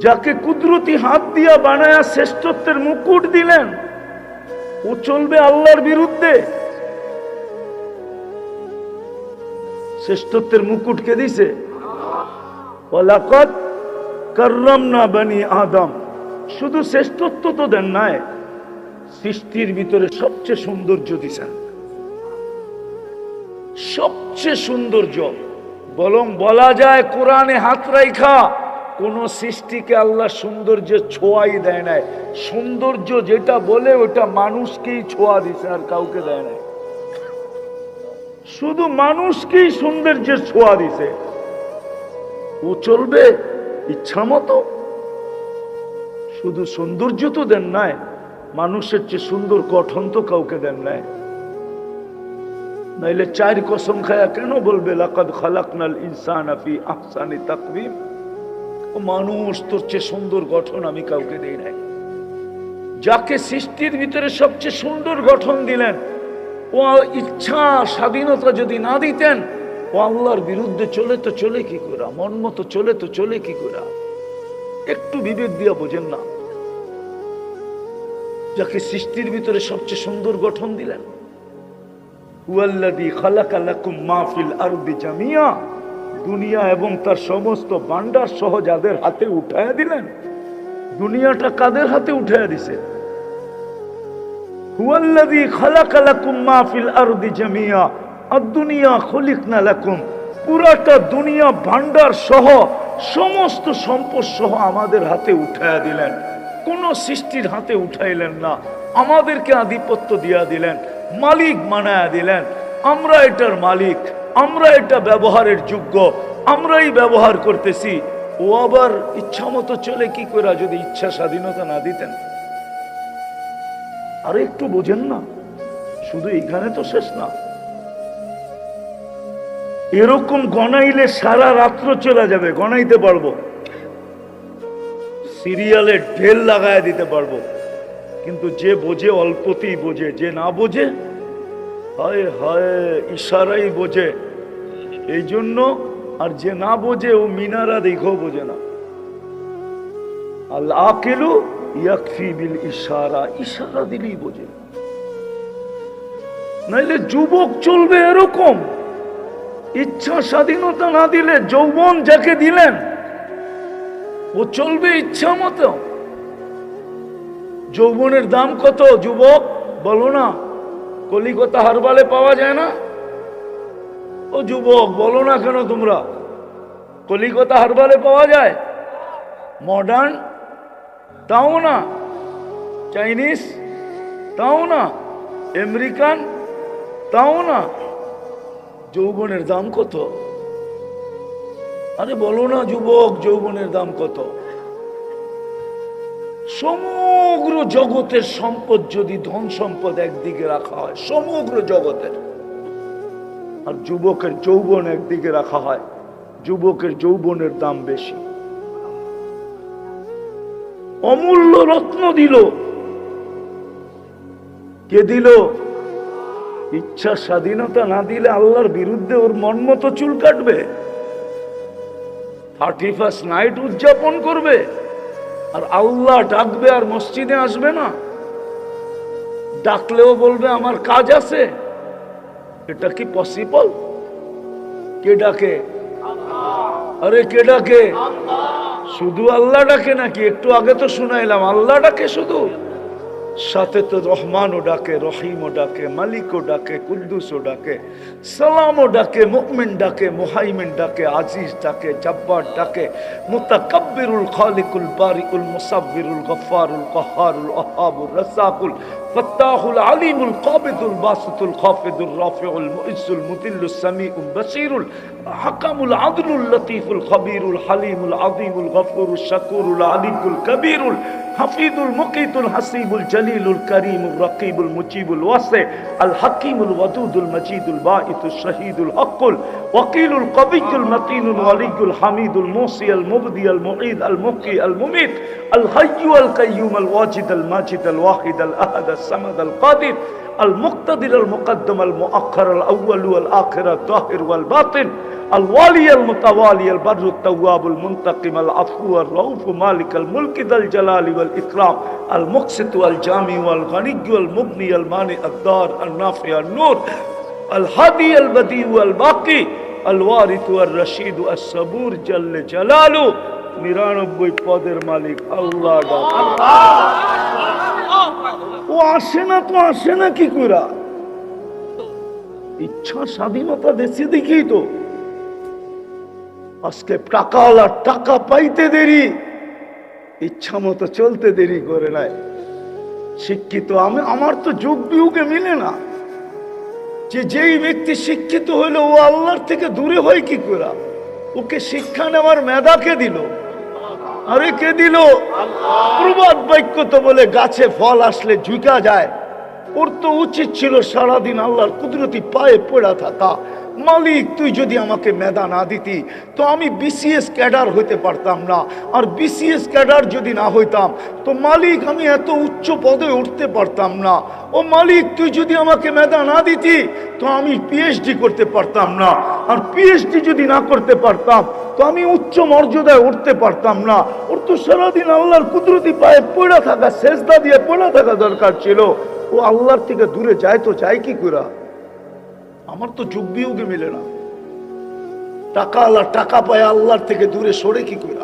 যাকে কুদরতি হাত দিয়া বানায়া শ্রেষ্ঠত্বের মুকুট দিলেন, ও চলবে আল্লাহর বিরুদ্ধে? শ্রেষ্ঠত্বের মুকুট কে দিছে? ওয়ালাকাদ কাররামনা বনি আদম। শুধু শ্রেষ্ঠত্ব তো দেন নাই, সৃষ্টির ভিতরে সবচেয়ে সৌন্দর্য দিছেন। সবচেয়ে সৌন্দর্য, বরং বলা যায় কোরআনে হাত রাইখা কোন সৃষ্টিকে আল্লাহ সৌন্দর্যের ছোঁয়াই দেয় নাই। সৌন্দর্য যেটা বলে ওটা মানুষকেই ছোঁয়া দিছে, আর কাউকে দেয় নাই। শুধু মানুষকেই সৌন্দর্যের ছোঁয়া দিছে। ও চলবে ইচ্ছা মতো। শুধু সৌন্দর্য তো দেন নাই, মানুষের চেয়ে সুন্দর গঠন তো কাউকে দেন নাই। নাইলে 4 কসম খায়া কেন বলবে লাকাদ খালাকনাল ইনসানা ফি আহসানি তাকওয়িম? ও মানুষ, তোর চেয়ে সুন্দর গঠন আমি কাউকে দেই নাই। যাকে সৃষ্টির ভিতরে সবচেয়ে সুন্দর গঠন দিলেন, ও ইচ্ছা স্বাধীনতা যদি না দিতেন, ও আল্লাহর বিরুদ্ধে চলে তো চলে কি করে? মন মতো চলে তো চলে কি করে? একটু বিবেক দিয়া বোঝেন না? যাকে সৃষ্টির ভিতরে সবচেয়ে সুন্দর গঠন দিলেন, হুয়াল্লাযী খালাকা লাকুম মা ফিল আরদি জামিয়া, দুনিয়া এবং তার সমস্ত ভান্ডার সহ যাদের হাতে উঠায়া দিলেন। দুনিয়াটা কাদের হাতে উঠায়া দিছে? হুয়াল্লাযী খালাকা লাকুম মা ফিল আরদি জামিয়া আদ-দুনিয়া খুলিকনা লাকুম। পুরাটা দুনিয়া ভান্ডার সহ সমস্ত সম্পদ সহ আমাদের হাতে উঠায়া দিলেন। কোন সৃষ্টির হাতে উঠাইলেন না, আমাদেরকে আধিপত্য দিয়া দিলেন, মালিক বানায়া দিলেন। আমরা এটার মালিক, আমরা এটা ব্যবহারের যোগ্য, আমরাই ব্যবহার করতেছি। ও আবার ইচ্ছা মতো চলে কি করে যদি ইচ্ছা স্বাধীনতা না দিতেন? আরে একটু বোঝেন না? শুধু এখানে তো শেষ না, এরকম গণাইলে সারা রাত্র চলে যাবে, গণাইতে পারবো, সিরিয়ালে ঢেল লাগায় দিতে পারবো। কিন্তু যে বোঝে অল্পতেই বোঝে, যে না বোঝে হায় হায় ইশারাই বোঝে। এই জন্য আর যে না বোঝে ও মিনারা দেখেও বোঝে না। আল আকিলু ইয়াকফি বিল ইশারা, ইশারা দিলেই বোঝে। নাইলে যুবক চলবে এরকম, ইচ্ছা স্বাধীনতা না দিলে, যৌবন যাকে দিলেন ও চলবে ইচ্ছা মতো। যৌবনের দাম কত যুবক বলো না? কলিকাতা হারবালে পাওয়া যায় না? ও যুবক, বলো না কেন তোমরা? কলিকাতা হারবালে পাওয়া যায়? মডার্ন তাও না, চাইনিজ তাও না, আমেরিকান তাও না। যৌবনের দাম কত? আরে বলো না যুবক, যৌবনের দাম কত? সমগ্র জগতের সম্পদ যদি ধন সম্পদ একদিকে রাখা হয়, সমগ্র জগতের, আর যুবকের যৌবন একদিকে রাখা হয়, যুবকের যৌবনের দাম বেশি। অমূল্য রত্ন দিল, কে দিল? ইচ্ছা স্বাধীনতা না দিলে আল্লাহর বিরুদ্ধে ওর মন মতো চুল কাটবে, 31st নাইট উদযাপন করবে, আর আল্লাহ ডাকবে আর মসজিদে আসবে না। ডাকলেও বলবে আমার কাজ আছে। এটা কি পসিবল? কে ডাকে? আরে কে ডাকে? শুধু আল্লাহ ডাকে নাকি? একটু আগে তো শুনাইলাম আল্লাহ ডাকে শুধু, সাথে তো রহমানও ডাকে, রহিমও ডাকে, মালিকও ডাকে, কুদ্দুসও ডাকে, সালামও ডাকে, মুমিন ডাকে, মুহাইমিন ডাকে, আজিজ ডাকে, জব্বার ডাকে, মুতাকাব্বিরুল খালিকুল বারিকুল মুসাব্বিরুল গফফারুল কাহ্হারুল ওয়াহাবুর রাসাকুল ফাত্তাহুল আলিমুল কাবিদুল বাসিতুল খাফিদুর রাফিউল মুইজ্জুল মুদিল্লুস সামিউল বাসীরুল হাকামুল আদলুল লতীফুল খবীরুল হালিমুল আযীমুল গফুরুশ শাকুরুল আলিমুল কবীরুল হাফিজুল মুকিতুল হাসিবুল জলিলুল করিমুল রকিবুল মুজিবুল ওয়াসি আল হাকিমুল ওয়াদুদুল মজিদুল বাঈতুশ শহীদুল হকুল ওয়াকিলুল কবিয়ুল মতিনুল ওয়ালিয়ুল হামিদুল মুসিয়াল মুবদিয়াল মুঈদ আল মুকি আল মুমিত আল হাইয়্যু আল কাইয়্যুম আল ওয়াজিদ আল মাজিদ আল ওয়াহিদ আল আহাদ আল সামাদ আল কাদির المقتدر المقدم المؤخر الأول والآخر الظاهر والباطن الوالي المتوالي البر التواب المنتقم العفو الرؤوف مالك الملك ذا الجلال والإكرام المقسط والجامع والغني والمغني المانع الدار النافع النور الهادي البديع والباقي الوارث والرشيد الصبور جل جلاله 99 পদের মালিক আল্লাহ। ও আসে না তো আসে না কি কইরা? ইচ্ছা স্বাধীনতা দেশে দেখি তো আজকে টাকাওয়ালা টাকা পাইতে দেরি, ইচ্ছা মতো চলতে দেরি করে নাই। শিক্ষিত আমার তো যুগ বিয়োগে মিলে না যে যেই ব্যক্তি শিক্ষিত হইলো ও আল্লাহর থেকে দূরে হয় কি করে? ওকে শিক্ষা নেওয়ার মেধা কে দিল? আরে কে দিল? প্রবাদ বাক্য তো বলে গাছে ফল আসলে ঝুঁকা যায়। ওর তো উচিত ছিল সারাদিন আল্লাহর কুদরতি পায়ে পড়া থাকা। মালিক তুই যদি আমাকে মেধা না দিতি তো আমি বিসিএস ক্যাডার হইতে পারতাম না, আর বিসিএস ক্যাডার যদি না হইতাম তো মালিক আমি এত উচ্চ পদে উঠতে পারতাম না। ও মালিক তুই যদি আমাকে মেধা না দিতি তো আমি পিএইচডি করতে পারতাম না, আর পিএইচডি যদি না করতে পারতাম তো আমি উচ্চ মর্যাদায় উঠতে পারতাম না। ওর তো সারাদিন আল্লাহর কুদরতি পায়ে পড়া থাকা, সেজদা দিয়ে পড়া থাকা দরকার ছিল। ও আল্লাহর থেকে দূরে যায় তো যায় কি করে? আমার তো যুগ বিয়োগে মিলে না। টাকা আল্লাহ টাকা পায় আল্লাহর থেকে দূরে সরে কি করে?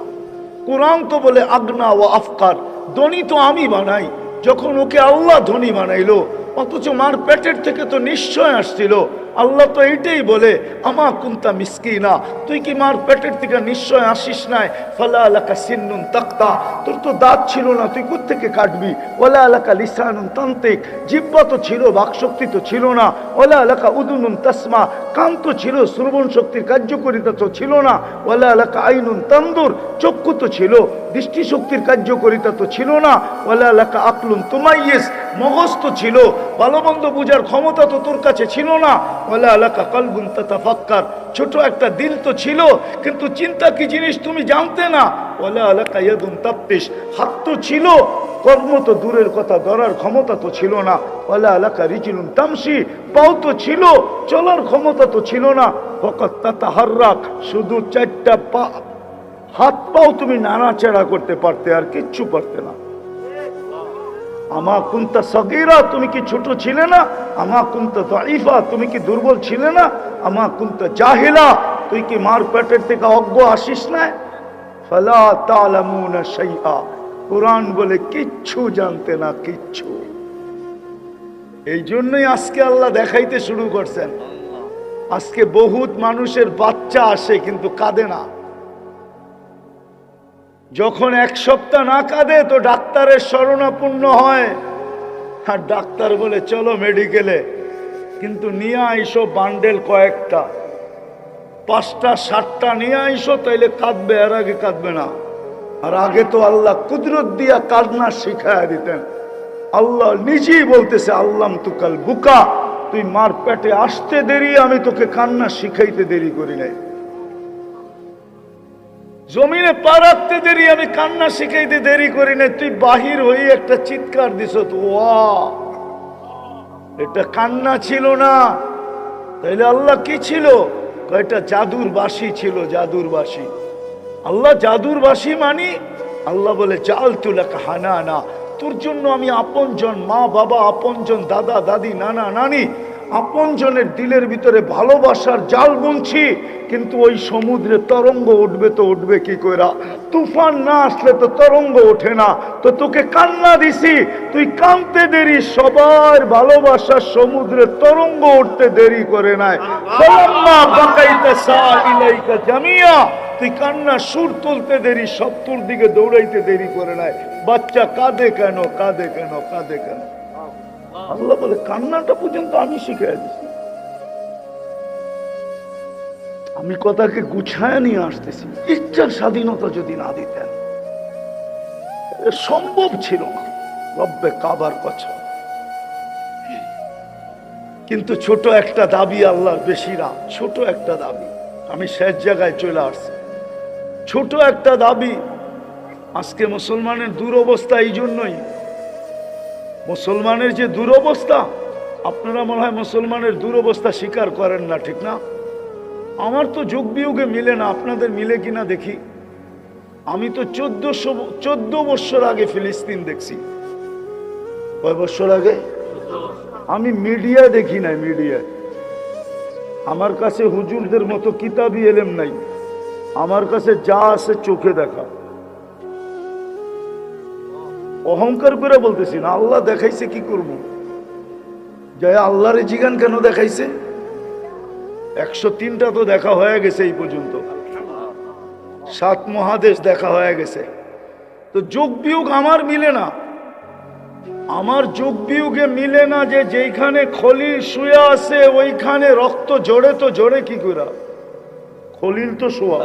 কোরআন তো বলে আগনা ও আফকার, ধনী তো আমি বানাই। যখন ওকে আল্লাহ ধনী বানাইলো, অথচ মার পেটের থেকে তো নিশ্চয় আসছিল। আল্লাহ তো এইটাই বলে আমা কুনতা মিসকিনা, তুই কি মার পেটের থেকে নিশ্চয় আসিস নাই? ফালা আলাকা সিন্নুন তাক্তা, তোর তো দাঁত ছিল না, তুই কোত্থেকে কাটবি? ওয়ালা আলাকা লিসানুন তান্তিক, জিহ্বা তো ছিল, বাকশক্তি তো ছিল না। ওয়ালা আলাকা উদুনুন তাসমা, কান তো ছিল, শ্রবণ শক্তির কার্যকারিতা তো ছিল না। ওয়ালা আলাকা আইনুন তানদুর, চক্ষু তো ছিল, দৃষ্টিশক্তির কার্যকারিতা তো ছিল না। ওয়ালা আলাকা আকলুন তুমাইয়িস, মগজ তো ছিল, ভালো মন্দ বুঝার ক্ষমতা তো তোর কাছে ছিল না। ওয়ালা আলাকা কলবুন তাতাফাক্কার, ছোট একটা দিল তো ছিল, কিন্তু চিন্তা কি জিনিস তুমি জানতে না। ওয়ালা আলাকা ইয়াদুন তাবতিশ, হাত তো ছিল, কর্ম তো দূরের কথা, ধরার ক্ষমতা তো ছিল না। ওয়ালা আলাকা রিজলুন তামশি, পাও তো ছিল, চলার ক্ষমতা তো ছিল না। ফাকাত তাতাহাররাক, শুধু চারটা পা, হাত পাও তুমি নাড়াচাড়া করতে পারতে, আর কিচ্ছু পারতে না। আমা কুনতা সগীরা, তুমি কি ছোট ছিলে না? আমা কুনতা দাঈফা, তুমি কি দুর্বল ছিলে না? আমা কুনতা জাহিলা, তুই কি মার পেটের থেকে অজ্ঞ আসিস না? ফালা তা'লামুনা শাইআ, কুরআন বলে কিচ্ছু জানতে না, কিচ্ছু। এই জন্যই আজকে আল্লাহ দেখাইতে শুরু করছেন। আজকে বহুত মানুষের বাচ্চা আসে কিন্তু কাঁদে না। যখন এক সপ্তাহ না কাঁদে তো ডাক্তারের শরণাপন্ন হয়, আর ডাক্তার বলে চলো মেডিকেলে, কিন্তু নিয়ে আইসো বান্ডেল কয়েকটা, 5টা 7টা নিয়ে আইসো, তাইলে কাঁদবে, এর আগে কাঁদবে না। আর আগে তো আল্লাহ কুদরত দিয়া কান্না শিখায়া দিতেন। আল্লাহ নিজেই বলতেছে আল্লাম তুকাল বুকা, তুই মার পেটে আসতে দেরি, আমি তোকে কান্না শিখাইতে দেরি করি নাই। জমিনে পা রাখতে দেরি, আমি কান্না শিখাইতে দেরি করি নাই। তুই বাহির হয়ে একটা চিৎকার দিস, তো এটা কান্না ছিল না। তাইলে আল্লাহ কি ছিল? এটা জাদুর বাঁশি ছিল, জাদুর বাঁশি। আল্লাহ জাদুর বাঁশি মানি। আল্লাহ বলে জাল তুলাকা হানানা, তোর জন্য আমি আপনজন, মা বাবা আপনজন, দাদা দাদি নানা নানি আপনজনের দিলের ভিতরে ভালোবাসার জাল বুনছি। কিন্তু ওই সমুদ্রে তরঙ্গ উঠবে তো উঠবে কি কইরা? তুফান না আসলে তো তরঙ্গ ওঠে না। তো তোকে কান্না দিছি, তুই কাঁদতে দেরি, সবার ভালোবাসার সমুদ্রে তরঙ্গ উঠতে দেরি করে নাই। ফালাম্মা বাকাইতা সাইলাইকা জামিয়া, তুই কান্না সুর তুলতে দেরি, সব তোর দিকে দৌড়াইতে দেরি করে নাই। বাচ্চা কাঁদে কেন, কাঁদে কেন, কাঁদে কেন? আল্লাহ বলে কান্নাটা পর্যন্ত আমি শিখিয়ে দিচ্ছি। আমি কথাকে গুছায় নিয়ে আসতেছি। ইচ্ছার স্বাধীনতা যদি না দিতেন, সম্ভব ছিল না। রব্বে কাবার কসম। কিন্তু ছোট একটা দাবি আল্লাহর, বেশি না, ছোট একটা দাবি। আমি শেষ জায়গায় চলে আসছি। ছোট একটা দাবি। আজকে মুসলমানের দুরবস্থা এই জন্যই। মুসলমানের যে দুরবস্থা, আপনারা মনে হয় মুসলমানের দুরবস্থা স্বীকার করেন না, ঠিক না? আমার তো যুগ বিয়োগে মিলে না, আপনাদের মিলে কিনা দেখি। আমি তো 14 বছর আগে ফিলিস্তিন দেখছি। কয় বছর আগে? আমি মিডিয়া দেখি নাই, মিডিয়া। আমার কাছে হুজুরদের মতো কিতাবি এলেম নাই। আমার কাছে যা আছে চোখে দেখা। অহংকার করে বলতেছি না, আল্লাহ দেখাইছে, কি করব? যাই আল্লাহরে জিগান কেন দেখাইছে? 103টা তো দেখা হয়ে গেছে এই পর্যন্ত, 7 মহাদেশ দেখা হয়ে গেছে। তো যোগ বিয়োগ আমার মিলে না। আমার যোগ বিয়োগে মিলে না যে যেখানে খলিল শুয়ে আছে ওইখানে রক্ত জড়ে, তো জড়ে কি করে? খলিল তো শোয়া।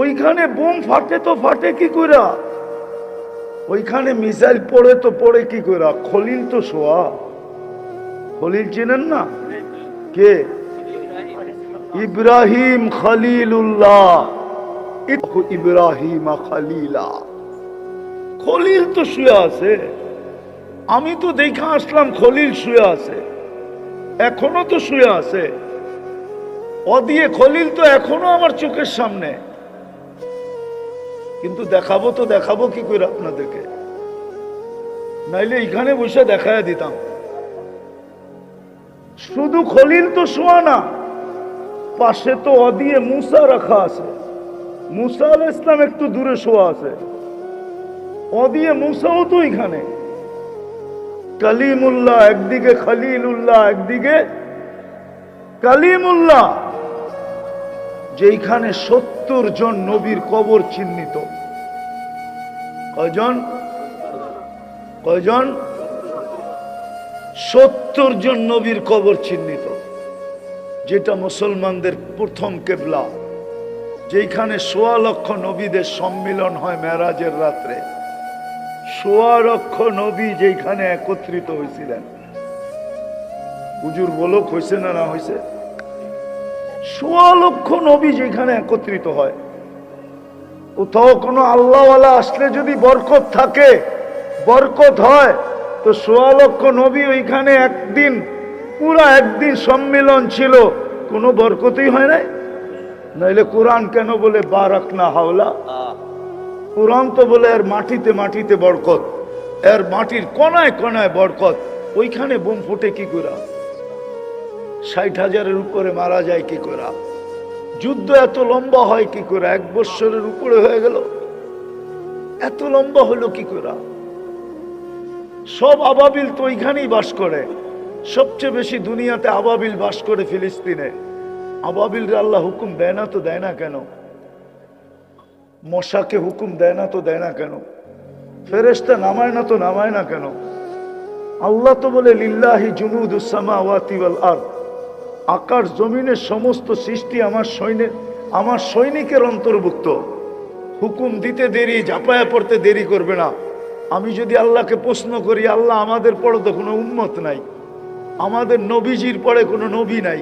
ওইখানে বোম ফাটে তো ফাটে কি করে? ওইখানে মিসাইল পড়ে তো পড়ে কি করে? খলিল তো শোয়া। খলিল চেনেন না? কে? ইব্রাহিম খলিলুল্লাহ, ইব্রাহিম খলিলা। খলিল তো শুয়ে আছে। আমি তো দেখা আসলাম খলিল শুয়ে আছে, এখনো তো শুয়ে আছে। অদিয়ে খলিল তো এখনো আমার চোখের সামনে। কিন্তু দেখাবো তো দেখাবো কি করে আপনাদেরকে? নাইলে এখানে বসে দেখায় দিতাম। শুধু খলিল তো শোয়া না, পাশে তো অদিয়ে মুসা রাখা আছে। মুসা আলাইহিস সালাম একটু দূরে শোয়া আছে। অদিয়ে মুসাও তো এখানে। কালিমুল্লাহ একদিকে, খলিলুল্লাহ একদিকে, কালিমুল্লাহ। যেখানে 70 জন নবীর কবর চিহ্নিত। কয়জন? কয়জন? 70 জন নবীর কবর চিহ্নিত। যেটা মুসলমানদের প্রথম কেবলা। যেখানে 1.25 লক্ষ নবীদের সম্মিলন হয় মেরাজের রাত্রে। 1.25 লক্ষ নবী যেখানে একত্রিত হয়েছিলেন। হুজুর বলক হয়েছে না না হয়েছে? 1.25 লক্ষ নবী যেখানে একত্রিত হয়। কোথাও কোনো আল্লাহওয়ালা আসলে যদি বরকত থাকে, বরকত হয়, তো 1.25 লক্ষ নবী ওইখানে একদিন, পুরা একদিন সম্মিলন ছিল, কোনো বরকতই হয় নাই। নাইলে কোরআন কেন বলে বারাকনা হাওলা? কোরআন তো বলে এর মাটিতে মাটিতে বরকত, এর মাটির কোনায় কোনায় বরকত। ওইখানে বোম ফুটে কি করে? 60,000-এর উপরে মারা যায় কি করে? যুদ্ধ এত লম্বা হয় কি করে? 1 বছরের উপরে হয়ে গেল, এত লম্বা হলো কি করে? সব আবাবিল তো ওইখানেই বাস করে। সবচেয়ে বেশি দুনিয়াতে আবাবিল বাস করে ফিলিস্তিনে। আবাবিল আল্লাহ হুকুম দেয় না তো দেয় না কেন? মশাকে হুকুম দেয় না তো দেয় না কেন? ফেরেশতা নামায় না তো নামায় না কেন? আল্লাহ তো বলে লিল্লাহি জুনুদুস সামাওয়াতি ওয়াল আরদ, আকাশ জমিনের সমস্ত সৃষ্টি আমার সৈনিকের অন্তর্ভুক্ত। হুকুম দিতে দেরি, ঝাঁপায়া পড়তে দেরি করবে না। আমি যদি আল্লাহকে প্রশ্ন করি, আল্লাহ আমাদের পরে তো কোনো উম্মত নাই, আমাদের নবীজির পরে কোনো নবী নাই,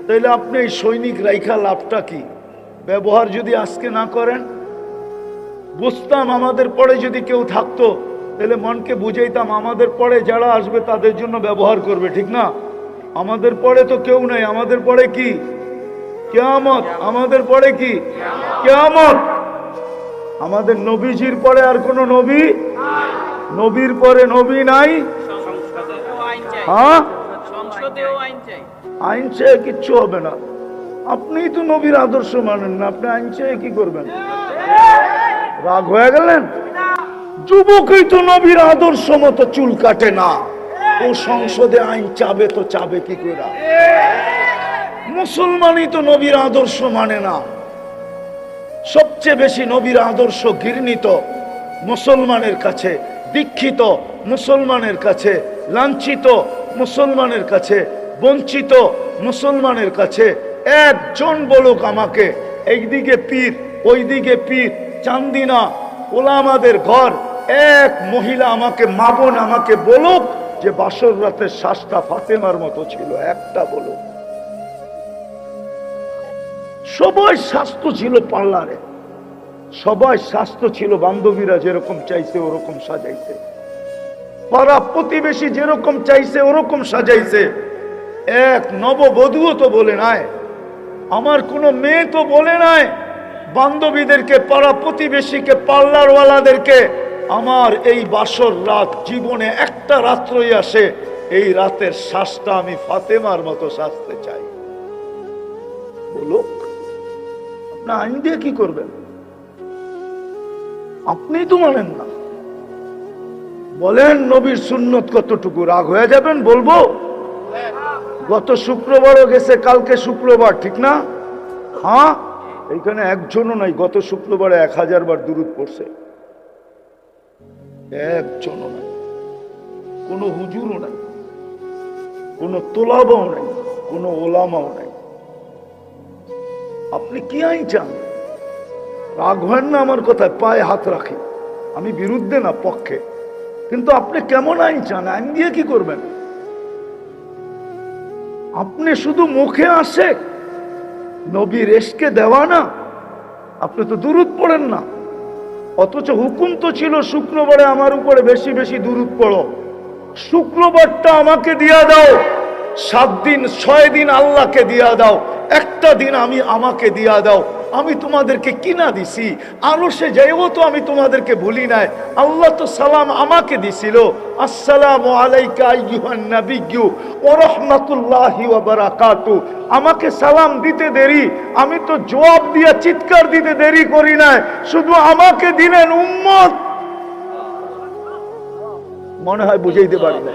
তাইলে আপনি এই সৈনিক রাইখা লাভটা কি? ব্যবহার যদি আজকে না করেন, বুঝতাম আমাদের পরে যদি কেউ থাকতো তাহলে মনকে বুঝাইতাম আমাদের পরে যারা আসবে তাদের জন্য ব্যবহার করবে, ঠিক না? আমাদের পরে তো কেউ নাই, আমাদের পরে কি? কিয়ামত। আমাদের পরে কি? কিয়ামত। আমাদের নবীজির পরে আর কোন নবী? নবীর পরে নবী নাই। হ্যাঁ, আইন চেয়ে কিচ্ছু হবে না। আপনিই তো নবীর আদর্শ মানেন না, আপনি আইন চেয়ে কি করবেন? রাগ হয়ে গেলেন? যুবকই তো নবীর আদর্শ মতো চুল কাটে না, ও সংসদে আইন চাবে তো চাবে কি করে? মুসলমানই তো নবীর আদর্শ মানে না। সবচেয়ে বেশি নবীর আদর্শ ঘৃণিত মুসলমানের কাছে, দীক্ষিত মুসলমানের কাছে, লাঞ্ছিত মুসলমানের কাছে, বঞ্চিত মুসলমানের কাছে। একজন বলুক আমাকে, এইদিকে পীর ওইদিকে পীর, চান্দিনা ওলামাদের ঘর, এক মহিলা আমাকে, মা বোন আমাকে বলুক যে বাসর রাতের শ্বাসটা ফাতেমার মতো ছিল, একটা বলুক। সবাই স্বাস্থ্য ছিল পার্লারে, সবাই স্বাস্থ্য ছিল, বান্ধবীরা যেরকম চাইছে ওরকম সাজাইছে, পাড়া প্রতিবেশী যেরকম চাইছে ওরকম সাজাইছে। এক নববধূও তো বলে নাই, আমার কোনো মেয়ে তো বলে নাই বান্ধবীদেরকে, পাড়া প্রতিবেশীকে, পার্লারওয়ালাদেরকে, আমার এই বাসর রাত জীবনে একটা রাত্রই আসে, এই রাতের শ্বাসটা আমি ফাতেমার মতো সাজতে চাই। বলুক, আপনি আইন দিয়ে কি করবেন? আপনি তো মানেন না। বলেন নবীর সুন্নত কতটুকু? রাগ হয়ে যাবেন বলবো? গত শুক্রবারও গেছে, কালকে শুক্রবার, ঠিক না? হ্যাঁ, এইখানে একজনও নাই গত শুক্রবারে 1000 বার দুরূদ পড়ছে, একজনও নাই। কোনো হুজুরও নাই, কোনো তোলাবাও নাই, কোনো ওলামাও নাই। আপনি কি আইন চান? রাগ হয় না আমার কথায়, পায়ে হাত রাখি, আমি বিরুদ্ধে না পক্ষে, কিন্তু আপনি কেমন আইন চান? আইন দিয়ে কি করবেন? আপনি শুধু মুখে আসে নবীর এশকে দেওয়া না, আপনি তো দুরূদ পড়েন না। অথচ হুকুম তো ছিল শুক্রবারে আমার উপরে বেশি বেশি দুরূদ পড়ো। শুক্রবারটা আমাকে দিয়া দাও, 7 দিন 6 দিন আল্লাহকে দিয়া দাও, একটা দিন আমাকে দিয়া দাও। আমি তোমাদেরকে কিনা দিছি, আরশে যাইও তো আমি তোমাদেরকে ভুলি নাই। আল্লাহ তো সালাম আমাকে দিছিল, আসসালামু আলাইকা আইয়ুহান নাবিয়্যু ওয়া রাহমাতুল্লাহি ওয়া বারাকাতু। আমাকে সালাম দিতে দেরি, আমি তো জবাব দিয়া চিৎকার দিতে দেরি করি নাই, শুধু আমাকে দিলেন উম্মত। মনে হয় বুঝাইতে পারি না,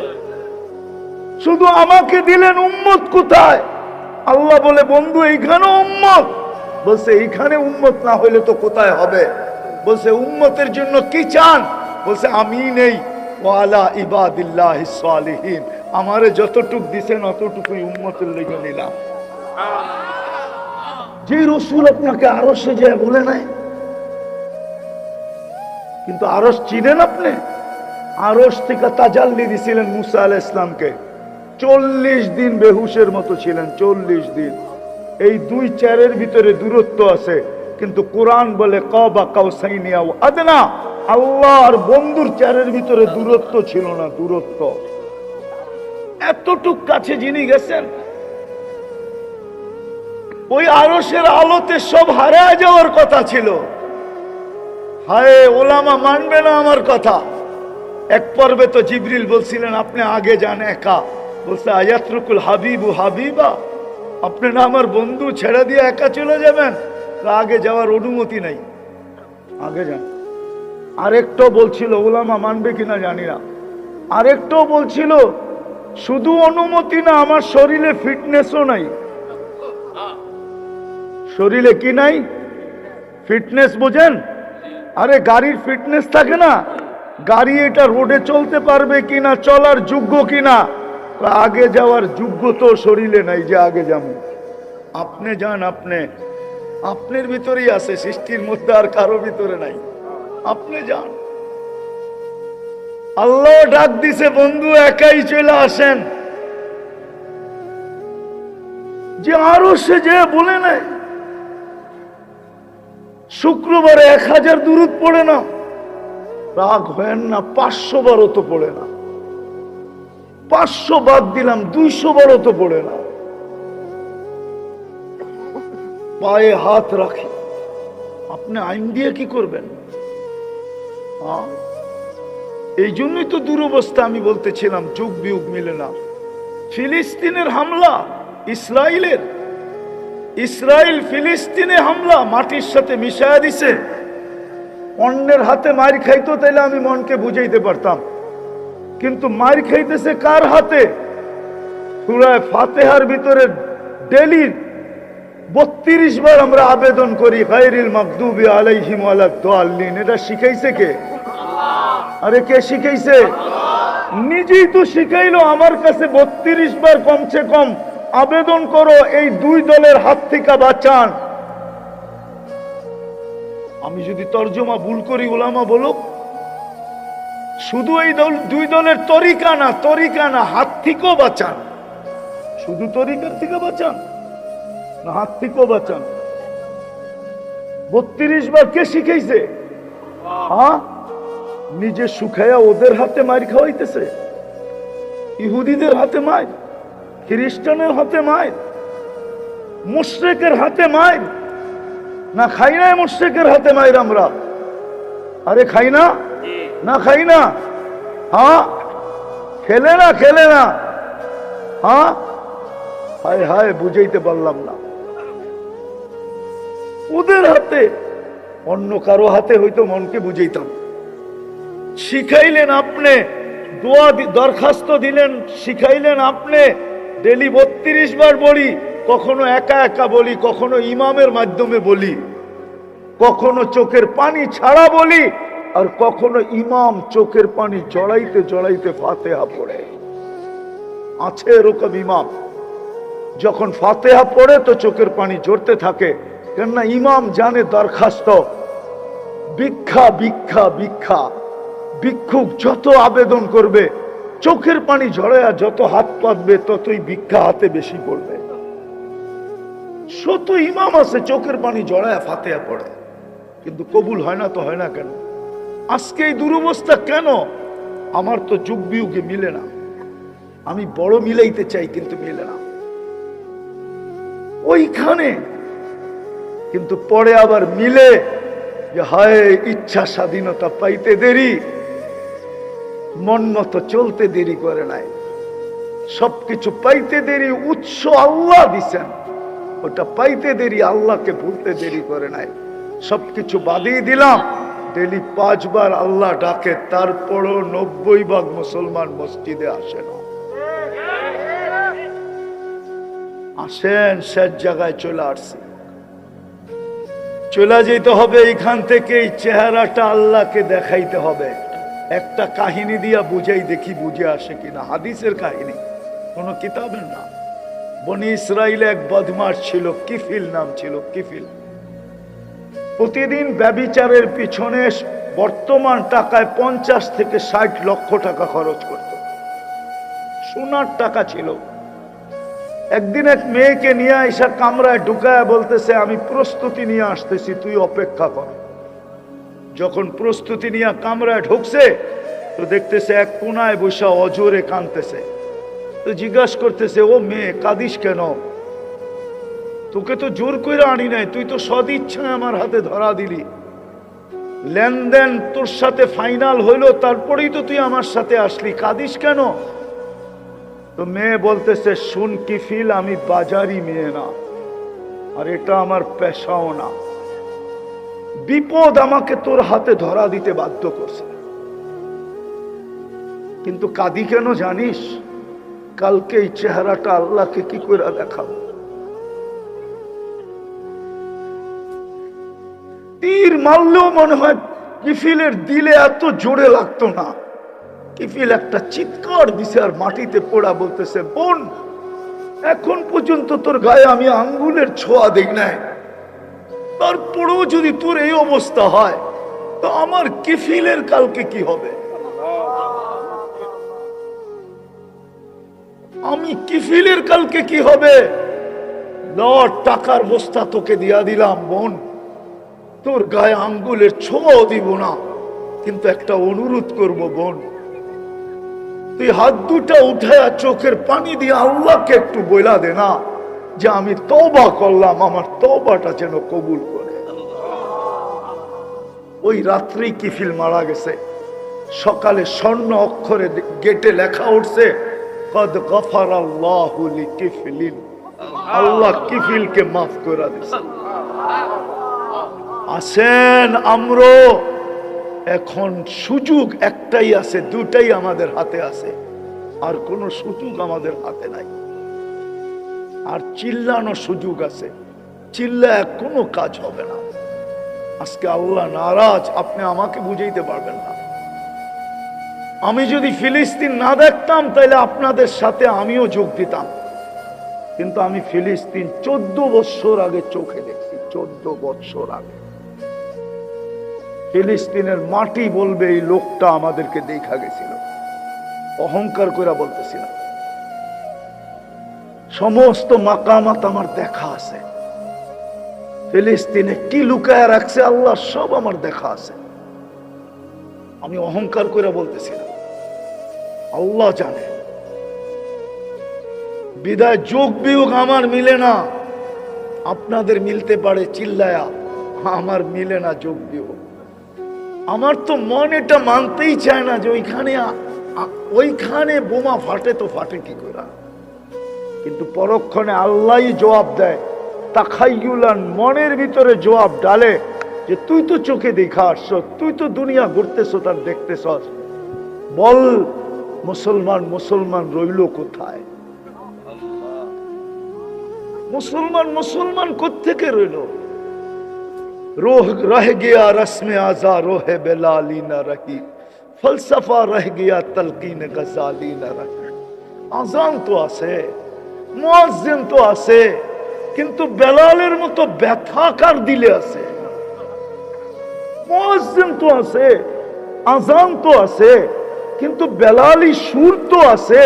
শুধু আমাকে দিলেন উম্মত। কোথায়? আল্লাহ বলে বন্ধু এইখানে উম্মত। বলছে এইখানে উম্মত না হইলে তো কোথায় হবে? বলছে উম্মতের জন্য কি চান? বলছে আমি নেই, ওয়ালা ইবাদিল্লাহিস সালিহিন, আমারে যতটুক দিছেন অতটুকুই উম্মতের লেগে নিলাম। যে রাসূল আপনাকে আরশে যায় বলে নাই, কিন্তু আরশ চিনেন আপনি? আরশ থেকে তাজাল্লি দিছিলেন মুসা আলাইহিস সালামকে, 40 দিন বেহুশের মতো ছিলেন, 40 দিন। এই 2-4 ভিতরে দূরত্ব আছে, কিন্তু কোরআন বলে কাবা কাউসাইনি আও আদনা, আল্লাহ আর বন্ধুর 4 ভিতরে দূরত্ব ছিল না, দূরত্ব এতটুক কাছে যিনি গেছেন, ওই আরশের আলোতে সব হারায় যাওয়ার কথা ছিল। হায় ওলামা মানবে না আমার কথা। এক পর্বে তো জিবরিল বলছিলেন আপনি আগে যান একা। বলছে আয়াতরুকুল হাবিবু হাবিবা, আপনি না আমার বন্ধু ছেড়ে দিয়ে একা চলে যাবেন? আগে যাওয়ার অনুমতি নাই, আগে যান। আরেকটা বলছিল, ওলামা মানবে কিনা জানি না, আরেকটাও বলছিল শুধু অনুমতি না, আমার শরীরে ফিটনেসও নাই। শরীরে কি নাই? ফিটনেস বোঝেন? আরে গাড়ির ফিটনেস থাকে না, গাড়ি এটা রোডে চলতে পারবে কিনা, চলার যোগ্য কিনা। আগে যাওয়ার যোগ্য তো শরীরে নাই যে আগে যাবো। আপনি যান, আপনার ভিতরেই আছে, সৃষ্টির মধ্যে আর কারো ভিতরে নাই। আপনি যান। আল্লাহ ডাক দিছে, বন্ধু একাই চলে আসেন। যে আরো সে যে বলে নাই শুক্রবারে 1000 দুরূদ পড়ে না, রাগ হয় না, 500 বারও তো পড়ে না। 500 বাদ দিলাম, 200 বারও তো পড়ে না। পায়ে হাত রাখি, আপনি আইন দিয়ে কি করবেন? এই জন্যই তো দুরবস্থা। আমি বলতেছিলাম যুগ বিয়োগ মিলে না। ফিলিস্তিনের হামলা, ইসরায়েল ফিলিস্তিনে হামলা মাটির সাথে মিশায়া দিছে। অন্যের হাতে মার খাইতো তাইলে আমি মনকে বুঝাইতে পারতাম, কিন্তু মার খাইতেছে কার হাতে? সূরা ফাতিহার ভিতরে ডেইলি 32 বার আমরা আবেদন করি গায়রিল মাগদুবি আলাইহিম ওয়ালাদ-দাল্লিন। এটা শিখাইছে কে? আরে কে শিখাইছে? নিজেই তো শিখাইলো। আমার কাছে 32 বার কমসে কম আবেদন করো এই 2 দলের হাত থেকে বাঁচান। আমি যদি তর্জমা ভুল করি ওলামা বলো, শুধু এই 2 দলের তরিকা না, হাত থেকেও বাঁচান। শুধু তরিকার থেকে বাঁচান না, হাত থেকেও বাঁচান। 32 বার কে শিখাইছে? নিজে শুকায়া ওদের হাতে মার খাওয়াইতেছে। ইহুদিদের হাতে মার, খ্রিস্টানের হাতে মার, মুশরিকের হাতে মার। না খাই না মুশরিকের হাতে মার আমরা? আরে খাই না? না খাই না? খেলে না। হায় হায়, বুঝাইতে পারলাম না। ওদের হাতে, অন্য কারো হাতে হয়তো মনকে বুঝাইতাম। শিখাইলেন আপনি, দোয়া দরখাস্ত দিলেন, শিখাইলেন আপনি। ডেলি 32 বার বলি, কখনো একা বলি, কখনো ইমামের মাধ্যমে বলি, কখনো চোখের পানি ছাড়া বলি, আর কখনো ইমাম চোখের পানি জড়াইতে ফাতিহা পড়ে। আছে এরকম ইমাম, যখন ফাতিহা পড়ে তো চোখের পানি ঝরতে থাকে, কেননা ইমাম জানে দরখাস্ত ভিক্ষা। ভিক্ষুক যত আবেদন করবে, চোখের পানি ঝরায়া যত হাত পাতবে, ততই ভিক্ষা হাতে বেশি পড়বে। শত ইমাম আছে চোখের পানি জড়ায়া ফাতিহা পড়ে, কিন্তু কবুল হয় না। তো হয় না কেন? আজকে এই দুরবস্থা কেন? আমার তো যুগ বিয়োগে মিলে না। আমি বড় মিলাইতে চাই, কিন্তু মিলে না ওইখানে। কিন্তু পরে আবার মিলে যে হায়, ইচ্ছা স্বাধীনতা পাইতে দেরি, মন মতো চলতে দেরি করে নাই। সবকিছু পাইতে দেরি, উৎস আল্লাহ দিছেন, ওটা পাইতে দেরি, আল্লাহকে ভুলতে দেরি করে নাই। সবকিছু বাদিয়ে দিলাম। ডেলি 5 বার আল্লাহ ডাকে, তারপরও 90 ভাগ মুসলমান মসজিদে আসে না। আসেন, শেষ জায়গায় চলে আসছি। চলে যেতে হবে এইখান থেকে। এই চেহারাটা আল্লাহকে দেখাইতে হবে। একটা কাহিনী দিয়া বুঝাই, দেখি বুঝে আসে কিনা। হাদিসের কাহিনী, কোন কিতাবের না। বনি ইসরাইলে এক বদমাশ ছিল, কিফিল নাম ছিল। কিফিল প্রতিদিন ব্যভিচারের পিছনে বর্তমান টাকায় 50 থেকে 60 লক্ষ টাকা খরচ করত। সোনার টাকা ছিল। একদিন এক মেয়েকে নিয়ে এসে কামরায় ঢুকায় বলতেছে, আমি প্রস্তুতি নিয়ে আসতেছি, তুই অপেক্ষা কর। যখন প্রস্তুতি নিয়ে কামরায় ঢুকছে, তো দেখতেছে এক কোনায় বসা অজোরে কাঁদতেছে। তো জিজ্ঞাসা করতেছে, ও মেয়ে, কাঁদিস কেন? তোকে তো জোর করে আনি নাই, তুই তো সদিচ্ছায় আমার হাতে ধরা দিলি। লেনদেন তোর সাথে ফাইনাল হইলো, তারপরেই তো তুই আমার সাথে আসলি, কাঁদিস কেন? তো মেয়ে বলতেছে, শুন কিফিল, আমি বাজারি মেয়ে না, আর এটা আমার পেশাও না। বিপদ আমাকে তোর হাতে ধরা দিতে বাধ্য করছে। কিন্তু কাঁদি কেন জানিস? কালকে এই চেহারাটা আল্লাহকে কি করে দেখাবো? তীর মারলেও মনে হয় কিফিলের দিলে এত জোরে লাগতো না। কিফিল একটা চিৎকার দিছে আর মাটিতে পড়া বলতেছে, বোন এখন পর্যন্ত তোর গায়ে আমি আঙ্গুলের ছোঁয়া দেই নাই, তারপরেও যদি তোর এই অবস্থা হয় তো আমার কিফিলের কালকে কি হবে? আমি কিফিলের কালকে কি হবে? টাকার বস্তা তোকে দিয়া দিলাম বোন, তোর গায়ে আঙ্গুলের ছোঁয়াও দিব না, কিন্তু একটা অনুরোধ করব বোন, তুই হাত দুটা উঠায়া চোখের পানি দিয়ে আল্লাহকে একটু বইলা দে না যে আমি তওবা করলাম, আমার তওবাটা যেন কবুল করে। ওই রাত্রেই কিফিল মারা গেছে। সকালে স্বর্ণ অক্ষরে গেটে লেখা উঠছে, কদ গফারাল্লাহু লিকিফলিন, আল্লাহ কিফিলকে মাফ করে দিয়েছে। আসেন আমরা এখন সুযোগ একটাই আছে, দুটাই আমাদের হাতে আছে, আর কোন সুযোগ আমাদের হাতে নাই। আর চিল্লানো সুযোগ আছে, চিল্লায় কোনো কাজ হবে না। আজকে আল্লাহ নারাজ, আপনি আমাকে বুঝাইতে পারবেন না। আমি যদি ফিলিস্তিন না দেখতাম তাহলে আপনাদের সাথে আমিও যোগ দিতাম, কিন্তু আমি ফিলিস্তিন 14 বছর আগে চোখে দেখছি, 14 বছর আগে। ফিলিস্তিনের মাটি বলবে এই লোকটা আমাদেরকে দেখা গেছিল, অহংকার করে বলতেছি না। সমস্ত মাকামাত আমার দেখা আছে। ফিলিস্তিনে কি লুকায় রাখছে আল্লাহ সব আমার দেখা আছে। আমি অহংকার করে বলতেছি না, আল্লাহ জানে। বিদায় যোগ বিয়োগ আমার মিলে না, আপনাদের মিলতে পারে চিল্লায়া, আমার মিলে না যোগ বিয়োগ। আমার তো মন এটা মানতেই চায় না যে ওইখানে বোমা ফাটে, তো ফাটে কি করে? কিন্তু পরক্ষণে আল্লাহই জবাব দেয়, তাখাইয়ুলান, মনের ভিতরে জবাব ডালে যে তুই তো চোখে দেখা আসছ, তুই তো দুনিয়া ঘুরতেছ তার দেখতেছ, বল মুসলমান মুসলমান রইল কোথায়? মুসলমান কোত্থেকে রইল? रह गया रस्म आजा रोहे बेलाली न रही, फलसफा रह गया तलकीन गजाली न रही। আজান তো আছে, মুয়াজ্জিন তো আছে, কিন্তু বেলালের মতো ব্যথা কার দিলে আছে? মুয়াজ্জিন তো আছে, আজান তো আছে, কিন্তু বেলালি সুর তো আছে।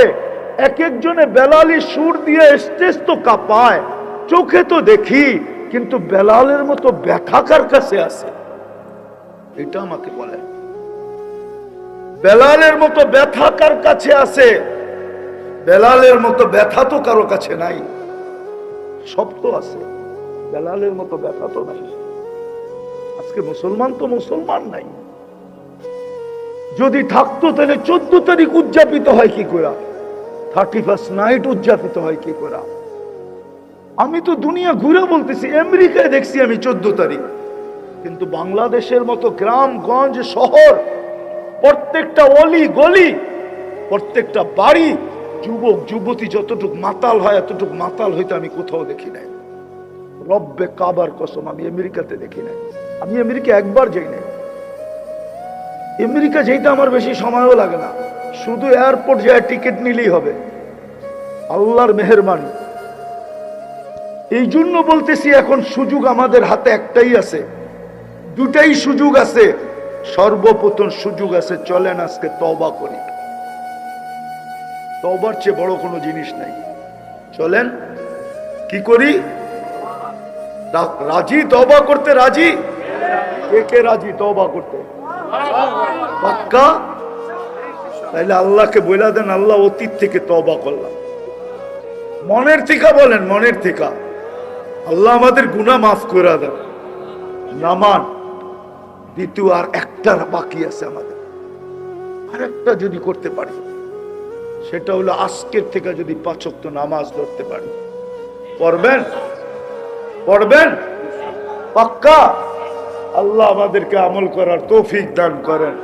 এক একজনে বেলালি সুর দিয়ে স্টেজ তো কাঁপায়, চোখে তো দেখি, কিন্তু বেলালের মতো ব্যথা কার কাছে আছে? এটা আমাকে বলে। বেলালের মতো ব্যথা কার কাছে আছে? বেলালের মতো ব্যথা তো কারো কাছে নাই। সব তো আছে, বেলালের মতো ব্যথা তো নাই। আজকে মুসলমান তো মুসলমান নাই। যদি থাকতো তাহলে 14 তারিখ উদযাপিত হয় কি করে, 31st নাইট উদযাপিত হয় কি করে? আমি তো দুনিয়া ঘুরে বলতেছি, আমেরিকায় দেখছি আমি 14 তারিখ, কিন্তু বাংলাদেশের মতো গ্রামগঞ্জ শহর, প্রত্যেকটা অলি গলি, প্রত্যেকটা বাড়ি, যুবক যুবতী যতটুক মাতাল হয় এতটুক মাতাল হইতে আমি কোথাও দেখি নাই। রব্বে কাবার কসম, আমি আমেরিকাতে দেখি নাই। আমি আমেরিকা একবার যাই নাই। আমেরিকা যেতে আমার বেশি সময়ও লাগে না, শুধু এয়ারপোর্ট যায় টিকিট নিলেই হবে। আল্লাহর মেহেরবানি। এই জন্য বলতেছি এখন সুযোগ আমাদের হাতে একটাই আছে, দুটাই সুযোগ আছে। সর্বপ্রথম সুযোগ আছে, চলেন আজকে তওবা করি। তওবার চেয়ে বড় কোনো জিনিস নাই। চলেন কি করি? রাজি তওবা করতে? রাজি? কে কে রাজি তওবা করতে? পাক্কা? তাইলে আল্লাহকে বলে দেন, আল্লাহ অতীত থেকে তওবা করলাম। মনের থেকে বলেন, মনের থেকে আল্লাহ আমাদের গুনাহ মাফ করে দেন। নামান দ্বিতীয় আর একটা বাকি আছে আমাদের, আর একটা যদি করতে পারি, সেটা হলো আজকের থেকে যদি 5 ওয়াক্ত নামাজ ধরতে পারি। পড়বেন? পড়বেন? পাক্কা? আল্লাহ আমাদেরকে আমল করার তৌফিক দান করেন।